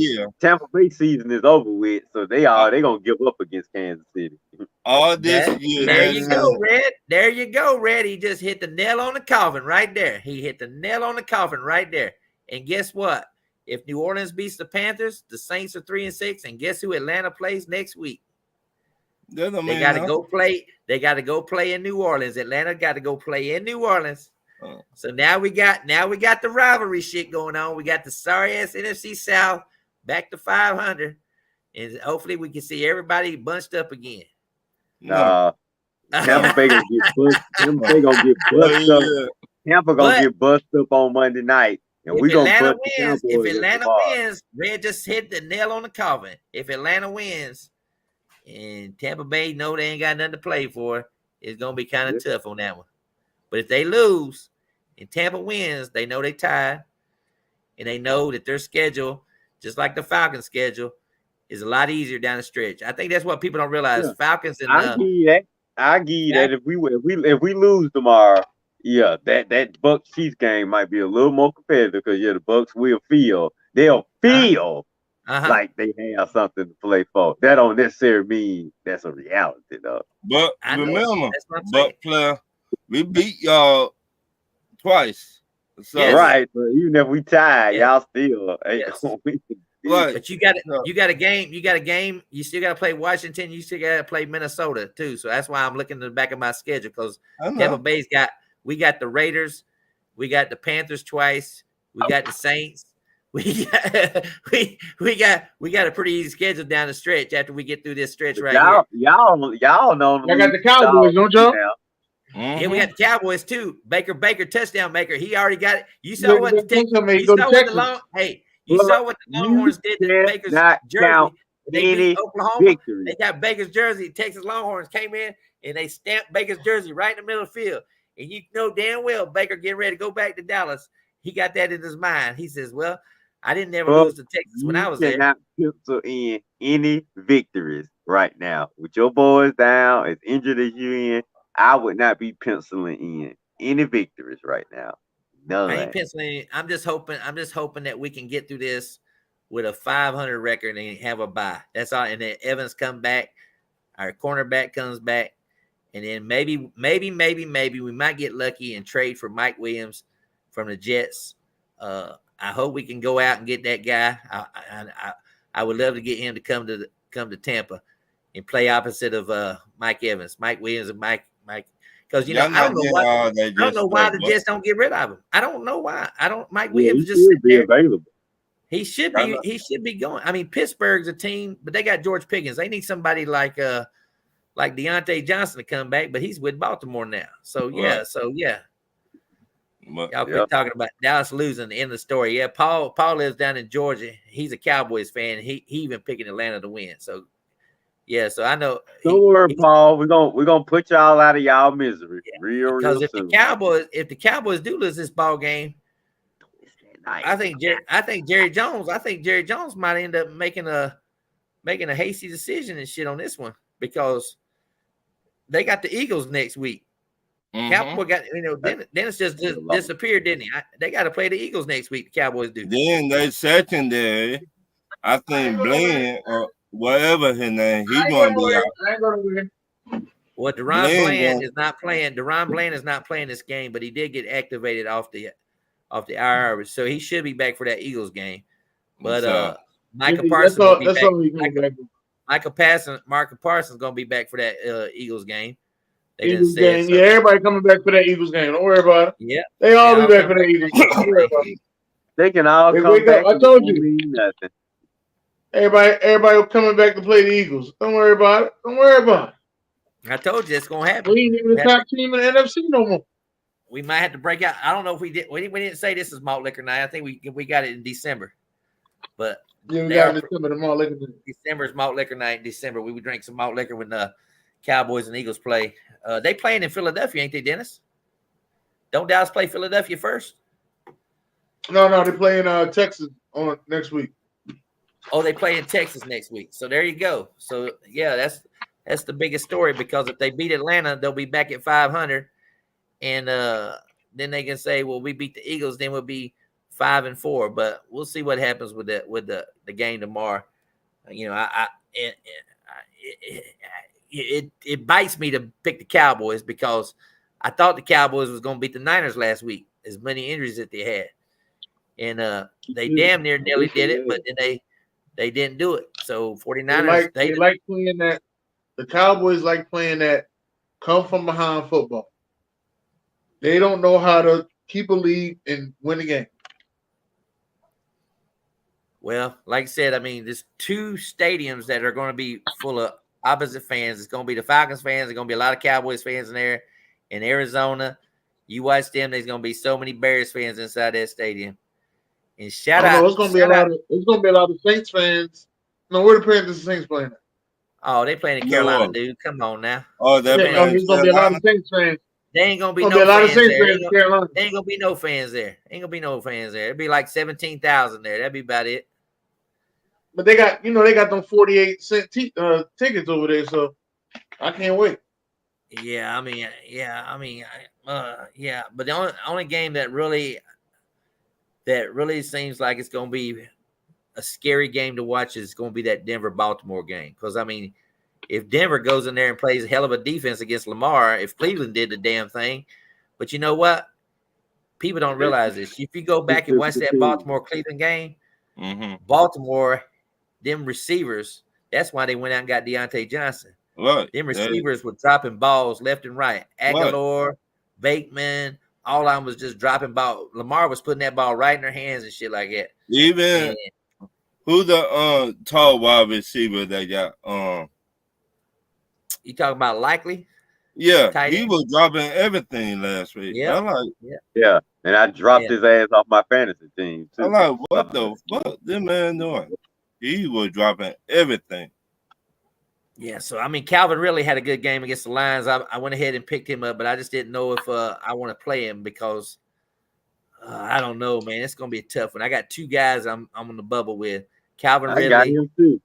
Tampa Bay season is over with. So they gonna give up against Kansas City. All this year. There you go, Red. There you go, Red. He just hit the nail on the coffin right there. He hit the nail on the coffin right there. And guess what? If New Orleans beats the Panthers, the Saints are 3-6. And guess who Atlanta plays next week? They got to go play. They got to go play in New Orleans. Atlanta got to go play in New Orleans. So now we got the rivalry shit going on. We got the sorry ass NFC South back to 500, and hopefully we can see everybody bunched up again. Tampa Bay gonna get bust. Tampa Bay gonna get bust up. Tampa gonna get bust up on Monday night, and we gonna bust the Cowboys. If Atlanta wins, Red just hit the nail on the coffin. If Atlanta wins, and Tampa Bay know they ain't got nothing to play for, it's gonna be kind of tough on that one. But if they lose and Tampa wins, they know they tied, and they know that their schedule, just like the Falcons' schedule, is a lot easier down the stretch. I think that's what people don't realize. Falcons and I give you that. If we lose tomorrow, that Bucs Chiefs game might be a little more competitive because the Bucs will feel like they have something to play for. That don't necessarily mean that's a reality, though. But remember, Buc Flair, we beat y'all twice. So right, but even if we tied, y'all still Right. But you got a game. You still got to play Washington. You still got to play Minnesota too. So that's why I'm looking at the back of my schedule because Tampa Bay's we got the Raiders, we got the Panthers twice, we got the Saints. We got a pretty easy schedule down the stretch after we get through this stretch right here. Y'all know. I got the Cowboys, don't y'all? Yeah, we got the Cowboys too. Baker touchdown maker. He already got it. You saw what the Longhorns did to Baker's jersey. They beat Oklahoma. Victory. They got Baker's jersey. Texas Longhorns came in and they stamped Baker's jersey right in the middle of the field. And you know damn well Baker getting ready to go back to Dallas. He got that in his mind. He says, "Well, I didn't never lose to Texas when I was there." You cannot pencil in any victories right now. With your boys down, as injured as you in, I would not be penciling in any victories right now. None. I ain't penciling. I'm just hoping that we can get through this with a 500 record and have a bye. That's all. And then Evans come back, our cornerback comes back, and then maybe we might get lucky and trade for Mike Williams from the Jets. I hope we can go out and get that guy. I would love to get him to come to Tampa and play opposite of Mike Evans, Mike Williams, and Mike. Because I don't know why the Jets don't get rid of him. I don't know why. Mike Williams just should be available. He should be going. I mean, Pittsburgh's a team, but they got George Pickens. They need somebody like Deontay Johnson to come back, but he's with Baltimore now. So yeah. Y'all been talking about Dallas losing, the end of the story. Yeah, Paul lives down in Georgia. He's a Cowboys fan. He even picking Atlanta to win. So yeah, so I know. Don't worry, Paul. We're gonna put y'all out of y'all misery. Real because soon. if the Cowboys do lose this ball game, I think Jerry Jones might end up making a hasty decision and shit on this one because they got the Eagles next week. Cowboy got Dennis just disappeared, didn't he? They got to play the Eagles next week. The Cowboys do. Then they secondary, I think Bland or whatever his name, he gonna be out. I ain't gonna win. Well, Deron Bland is not playing. Deron Bland is not playing this game, but he did get activated off the IR, so he should be back for that Eagles game. But Micah Parsons will be back. Micah Parsons gonna be back for that Eagles game. Eagles game, yeah. Everybody coming back for that Eagles game. Don't worry about it. Yeah, they all be back for that Eagles game. Don't worry about it. They can all come back. I told you. Nothing. Everybody coming back to play the Eagles. Don't worry about it. Don't worry about it. I told you it's gonna happen. We ain't even the top team in the NFC no more. We might have to break out. I don't know if we did. We didn't say this is malt liquor night. I think we got it in December. But yeah, we got it in December. The malt liquor night. December is malt liquor night in December. We would drink some malt liquor when the Cowboys and Eagles play. They playing in Philadelphia, ain't they, Dennis? Don't Dallas play Philadelphia first? No, they play in Texas on next week. Oh, they play in Texas next week. So there you go. So yeah, that's the biggest story, because if they beat Atlanta, they'll be back at 500, and then they can say, well, we beat the Eagles, then we'll be 5-4. But we'll see what happens with the game tomorrow. You know, it bites me to pick the Cowboys, because I thought the Cowboys was going to beat the Niners last week, as many injuries that they had, and they damn nearly did it, but then they didn't do it. So 49ers, they like playing that. The Cowboys like playing that come from behind football. They don't know how to keep a lead and win a game. Well, like I said, I mean, there's two stadiums that are going to be full of opposite fans. It's going to be the Falcons fans. There's going to be a lot of Cowboys fans in there. In Arizona, you watch them, there's going to be so many Bears fans inside that stadium. And shout out. It's going to be a lot of Saints fans. No, where the Panthers Saints playing at? Oh, they playing in Carolina, dude. Come on now. Oh, there's going to be a lot of Saints fans. There ain't going to be no fans there. There ain't going to be no fans there. Ain't going to be no fans there. It'd be like 17,000 there. That'd be about it. But they got them 48-cent tickets over there, so I can't wait. Yeah, But the only game that really seems like it's going to be a scary game to watch is going to be that Denver-Baltimore game. Because, I mean, if Denver goes in there and plays a hell of a defense against Lamar, if Cleveland did the damn thing, but you know what? People don't realize this. If you go back and watch that Baltimore-Cleveland game, Baltimore, them receivers, that's why they went out and got Deontay Johnson. Right. Them receivers were dropping balls left and right. Aguilar, Bateman, all of them was just dropping ball. Lamar was putting that ball right in their hands and shit like that. Even who the tall wide receiver they got? You talking about Likely? Yeah, he was dropping everything last week. Yeah, and I dropped his ass off my fantasy team too. I'm like, what the fuck this man doing? He was dropping everything. Yeah, so I mean, Calvin really had a good game against the Lions. I went ahead and picked him up, but I just didn't know if I want to play him, because I don't know, man. It's gonna be a tough one. I got two guys I'm on the bubble with. Calvin Ridley. I got him too.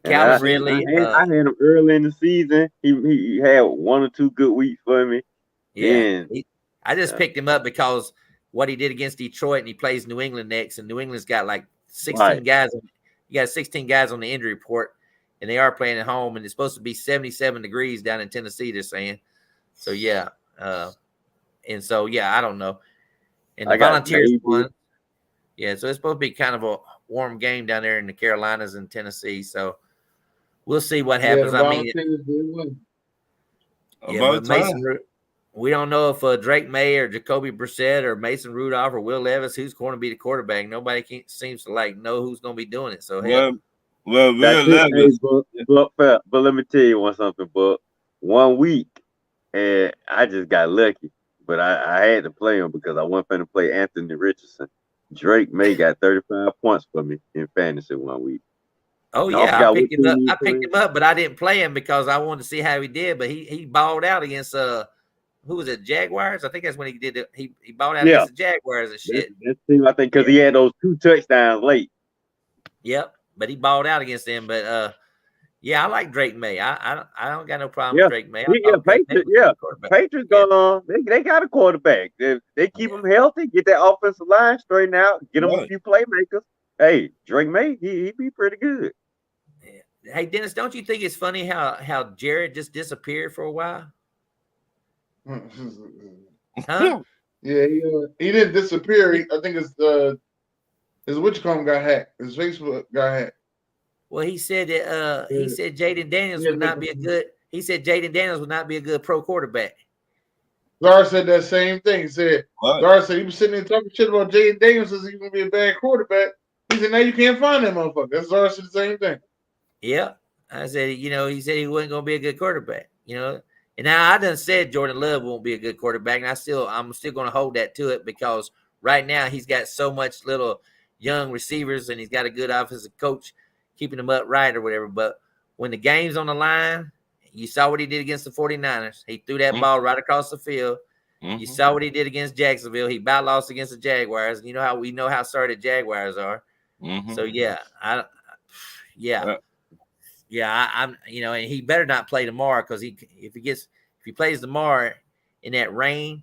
Calvin Ridley. I had him early in the season. He had 1 or 2 good weeks for me. Yeah, I just picked him up because what he did against Detroit, and he plays New England next, and New England's got like 16 guys. You got 16 guys on the injury report, and they are playing at home, and it's supposed to be 77 degrees down in Tennessee, they're saying. So, yeah. And so, yeah, I don't know. And the Volunteers won. Yeah, so it's supposed to be kind of a warm game down there in the Carolinas and Tennessee. So, we'll see what happens. Yeah, I mean, but Mason, we don't know if Drake May or Jacoby Brissett or Mason Rudolph or Will Levis, who's going to be the quarterback. Nobody seems to know who's going to be doing it. So, Will Levis. But let me tell you something, Buck. 1 week, and I just got lucky. But I had to play him because I wasn't going to play Anthony Richardson. Drake May got 35 points for me in fantasy 1 week. Oh, yeah, I picked him up, but I didn't play him because I wanted to see how he did. But he balled out against who was it, Jaguars? I think that's when he did it. He balled out against the Jaguars and shit. That's I think because he had those 2 touchdowns late. Yep, but he balled out against them. But Yeah, I like Drake May. I don't got no problem Yeah, with Drake May. I yeah, thought Drake May Patriots. was a Yeah, good quarterback. Patriots Yeah. gonna they got a quarterback. If they keep Yeah. him healthy, get that offensive line straightened out, get him a Right. few playmakers. Hey, Drake May, he be pretty good. Yeah. Hey Dennis, don't you think it's funny how Jared just disappeared for a while? Huh? Yeah, he didn't disappear. I think his Witchcom got hacked. His Facebook got hacked. Well, he said that he Yeah. said Jaden Daniels Yeah, would not be a good. He said Jaden Daniels would not be a good pro quarterback. Zara said that same thing. He said Right. Zara said he was sitting there talking shit about Jaden Daniels says he's gonna be a bad quarterback. He said now you can't find that motherfucker. That's Zara said the same thing. Yeah, I said he said he wasn't going to be a good quarterback. And now I done said Jordan Love won't be a good quarterback, and I'm still going to hold that to it because right now he's got so much little young receivers and he's got a good offensive coach keeping them upright or whatever. But when the game's on the line, you saw what he did against the 49ers. He threw that ball right across the field. Mm-hmm. You saw what he did against Jacksonville. He about lost against the Jaguars. You know how sorry the Jaguars are. Mm-hmm. So I'm and he better not play tomorrow because if he plays tomorrow in that rain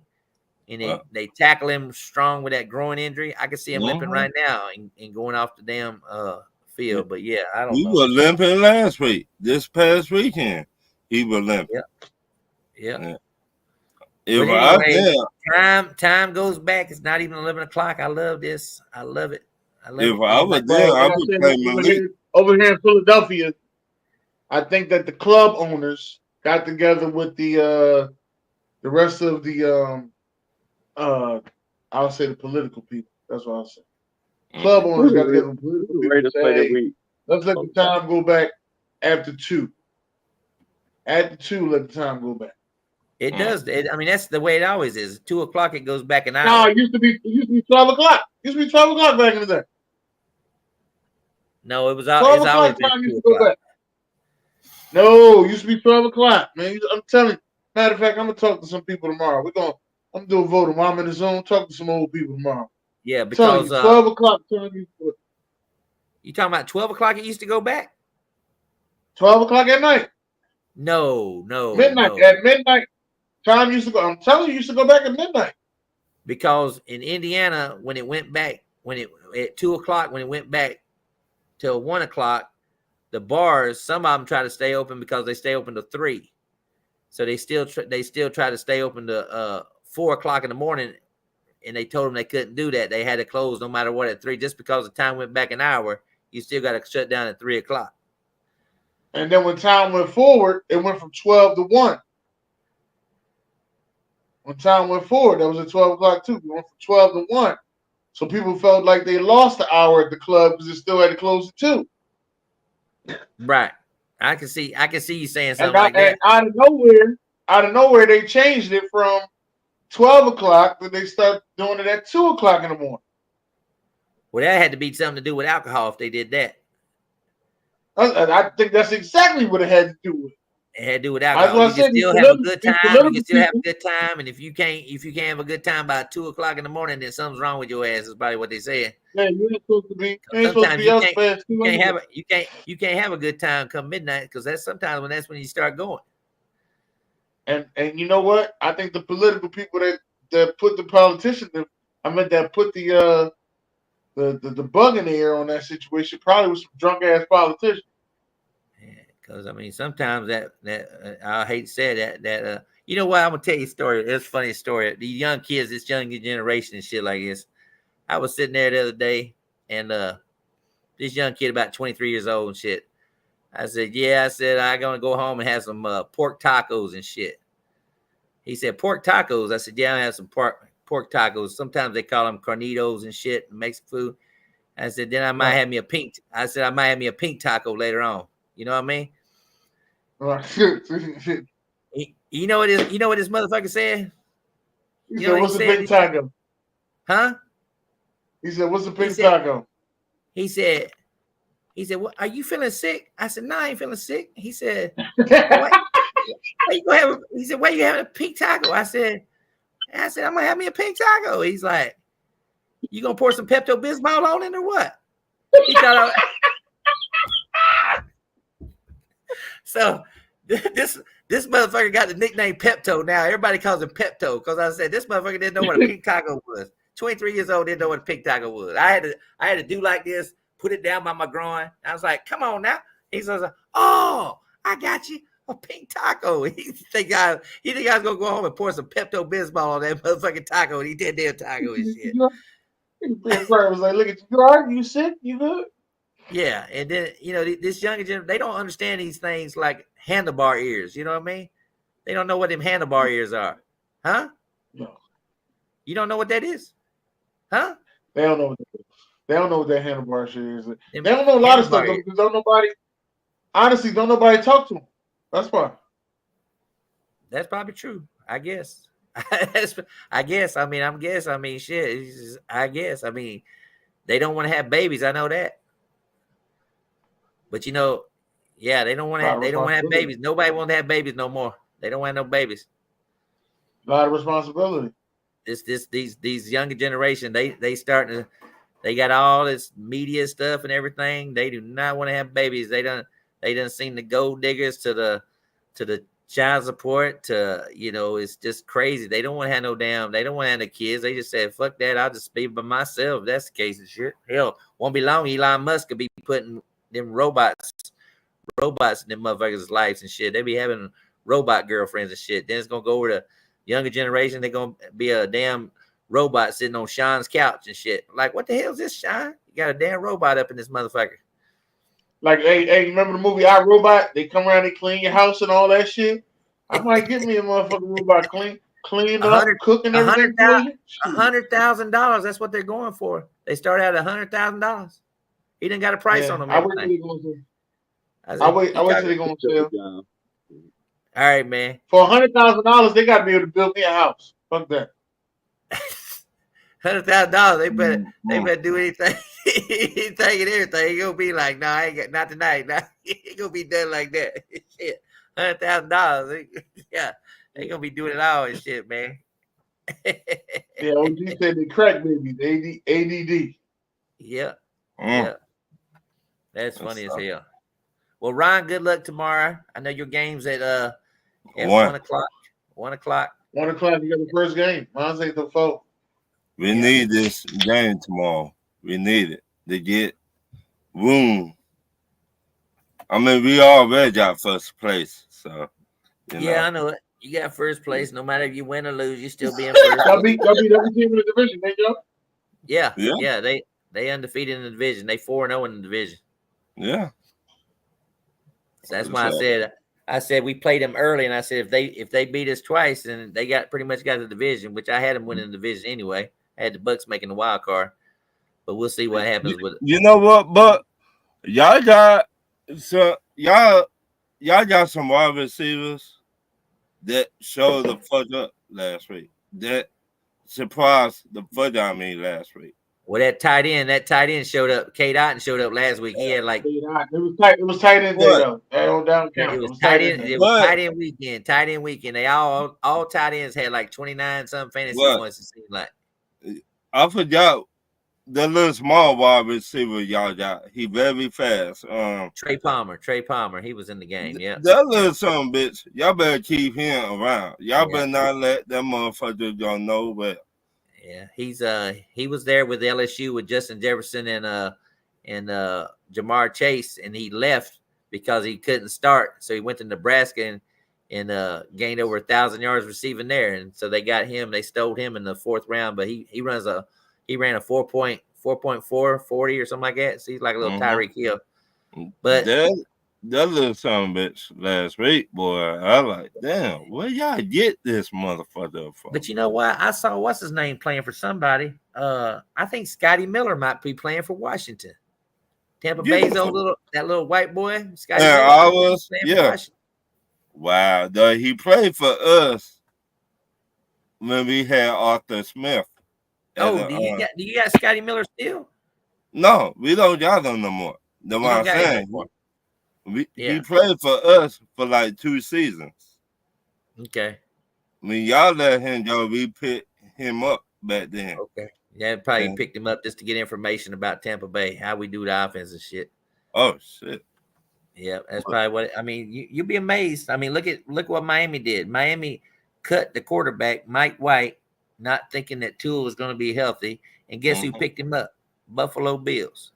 and they tackle him strong with that groin injury, I can see him limping right now and going off the damn field. But yeah, I don't know. He was limping last week. This past weekend, he was limping. Yeah. If But anyway, time goes back. It's not even 11 o'clock. I love this. I love it. If I was there, I would play Malik. Over here in Philadelphia, I think that the club owners got together with the rest of the I'll say the political people. That's what I'll say. Club owners got together with political people. Say, let's let the time go back after 2. After 2, let the time go back. It does. I mean, that's the way it always is. 2 o'clock, it goes back an hour. No, it used to be 12 o'clock. It used to be 12 o'clock back in the day. No, it was 12 o'clock time used to go back. No, it used to be 12 o'clock, man. I'm telling you. Matter of fact, I'm gonna talk to some people tomorrow. I'm gonna do a vote while I'm in the zone. Talk to some old people tomorrow. Yeah, because 12 o'clock time used to go. You talking about 12 o'clock? It used to go back. 12 o'clock at night. No. Midnight. No. At midnight, time used to go. I'm telling you, used to go back at midnight. Because in Indiana, when it went back, at 2 o'clock, when it went back till 1 o'clock, the bars, some of them try to stay open because they stay open to 3. So they still try to stay open to 4 o'clock in the morning, and they told them they couldn't do that. They had to close no matter what at 3. Just because the time went back an hour, you still got to shut down at 3 o'clock. And then when time went forward, it went from 12 to 1. When time went forward, that was at 12 o'clock too. It went from 12 to 1. So people felt like they lost the hour at the club because it still had to close at 2. Right. I can see you saying something And like that. Out of nowhere, they changed it from 12 o'clock, but they start doing it at 2 o'clock in the morning. Well, that had to be something to do with alcohol if they did that. I think that's exactly what it had to do with. It had to do with alcohol. You can still have a good time. You can still have a good time, and if you can't have a good time by 2 o'clock in the morning, then something's wrong with your ass. Is probably what they said. Yeah, you ain't supposed to be. Sometimes you can't have a good time come midnight because that's when you start going. And you know what? I think the political people that put the politicians, that put the bug in the air on that situation probably was some drunk ass politicians. Because I mean, sometimes that I hate to say that you know what, I'm gonna tell you a story. It's a funny story. These young kids, this younger generation and shit like this. I was sitting there the other day, and this young kid about 23 years old and shit. I said, I'm gonna go home and have some pork tacos and shit. He said, pork tacos. I said, yeah, I have some pork tacos. Sometimes they call them carnitos and shit, Mexican food. I said, then I might have me a pink. I said I might have me a pink taco later on. You know what I mean? Right. You know what this motherfucker said? He said, what's a pink taco? Huh? He said, what's a pink taco? He said, well, are you feeling sick? I said, no, I ain't feeling sick. He said, why you gonna have he said, why you having a pink taco? I said, I'm gonna have me a pink taco. He's like, you gonna pour some Pepto-Bismol on it or what? He thought So this motherfucker got the nickname Pepto now. Everybody calls him Pepto because I said this motherfucker didn't know what a pink taco was. 23 years old, didn't know what a pink taco was. I had to do like this, put it down by my groin. I was like, come on now. He says, oh, I got you. A pink taco. He think I was gonna go home and pour some Pepto Bismol on that motherfucking taco, and he did damn taco and shit. Right was like, look at you, you all right? You sick? You good? Yeah, and then this younger generation, they don't understand these things like handlebar ears. You know what I mean? They don't know what them handlebar ears are, huh? No, You don't know what that is, huh? they don't know what that is. They don't know what that handlebar shit is. Them They don't know a lot of stuff handlebar though, ears. because don't nobody talk to them. That's why. That's probably true. I guess. I guess. I mean, shit. I guess. I mean, they don't want to have babies. I know that. But yeah, they don't want to. They don't want to have babies. Nobody wants to have babies no more. They don't want no babies. A lot of responsibility. These younger generation, they starting to. They got all this media stuff and everything. They do not want to have babies. They done seen the gold diggers to the child support to it's just crazy. They don't want to have they don't want to have the kids. They just said fuck that. I'll just be by myself. If that's the case and shit. Hell, won't be long. Elon Musk could be putting them robots in them motherfuckers' lives and shit. They be having robot girlfriends and shit. Then it's gonna go over to younger generation. They're gonna be a damn robot sitting on Sean's couch and shit. Like, what the hell is this, Sean? You got a damn robot up in this motherfucker. Like, hey, remember the movie I, Robot? They come around, they clean your house and all that shit. I might get me a motherfucking robot clean up, cooking everything for you. $100,000. That's what they're going for. They start out at $100,000. He didn't got a price on them. I wait till they're going to sell. All right, man. For $100,000, they got to be able to build me a house. Fuck that. $100,000. They better do anything. Anything and everything. He gonna be like, no, I ain't got not tonight. Nah, he gonna be done like that. Shit. $100,000. Yeah, they gonna be doing it all and shit, man. Yeah, OG said they crack babies. ADD. Yeah. Yeah. That's funny as hell. Well, Ryan, good luck tomorrow. I know your game's at 1 o'clock. 1 o'clock. 1 o'clock, you got the first game. Mine's ain't the 4. We need this game tomorrow. We need it to get room. I mean, we already got first place, so I know it. You got first place. No matter if you win or lose, you still be in first. Y'all beat every team in the division, ain't y'all? Yeah. They undefeated in the division. They 4-0 in the division. Yeah. So that's why I said we played them early, and I said if they beat us twice, then they pretty much got the division, which I had them winning the division anyway. I had the Bucs making the wild card, but we'll see what happens with it. You know what? But y'all got some wide receivers that showed the fuck up last week. That surprised the fuck out of me last week. Well, that tight end showed up. K. Dotton showed up last week. He had like it was tight end day though. It was tight end weekend. Tight end weekend. They all tight ends had like 29 some fantasy points. It seemed like. I forgot the little small wide receiver y'all got. He very fast. Trey Palmer. He was in the game. Yeah. That little son of a bitch. Y'all better keep him around. Y'all better not let that motherfucker y'all know but. Yeah, he was there with LSU with Justin Jefferson and Jamar Chase, and he left because he couldn't start. So he went to Nebraska and gained over 1,000 yards receiving there. And so they got him. They stole him in the 4th round, but he ran a 4.4 40 or something like that. So he's like a little Tyreek Hill. But that little son of a bitch last week, boy, I like, damn, where y'all get this motherfucker from? But you know what? I saw what's his name playing for somebody. I think Scotty Miller might be playing for Washington. Tampa Bay's that little white boy. Scotty Miller. Wow, he played for us when we had Arthur Smith. Oh, do you got Scotty Miller still? No, we don't got him no more. That's what I'm saying. He played for us for like 2 seasons. Okay. When y'all let him go, we picked him up back then. Okay. Yeah, probably picked him up just to get information about Tampa Bay, how we do the offense and shit. Oh shit. Yeah, that's probably what I mean. You'll be amazed. I mean, look what Miami did. Miami cut the quarterback, Mike White, not thinking that Tua was going to be healthy. And guess who picked him up? Buffalo Bills.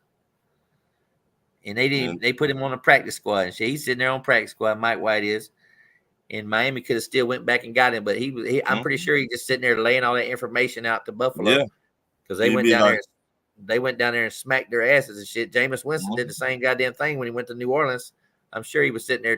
And they put him on the practice squad. And he's sitting there on practice squad, Mike White is. And Miami could have still went back and got him, but I'm pretty sure he's just sitting there laying all that information out to Buffalo. Because they went down there. They went down there and smacked their asses and shit. Jameis Winston did the same goddamn thing when he went to New Orleans. I'm sure he was sitting there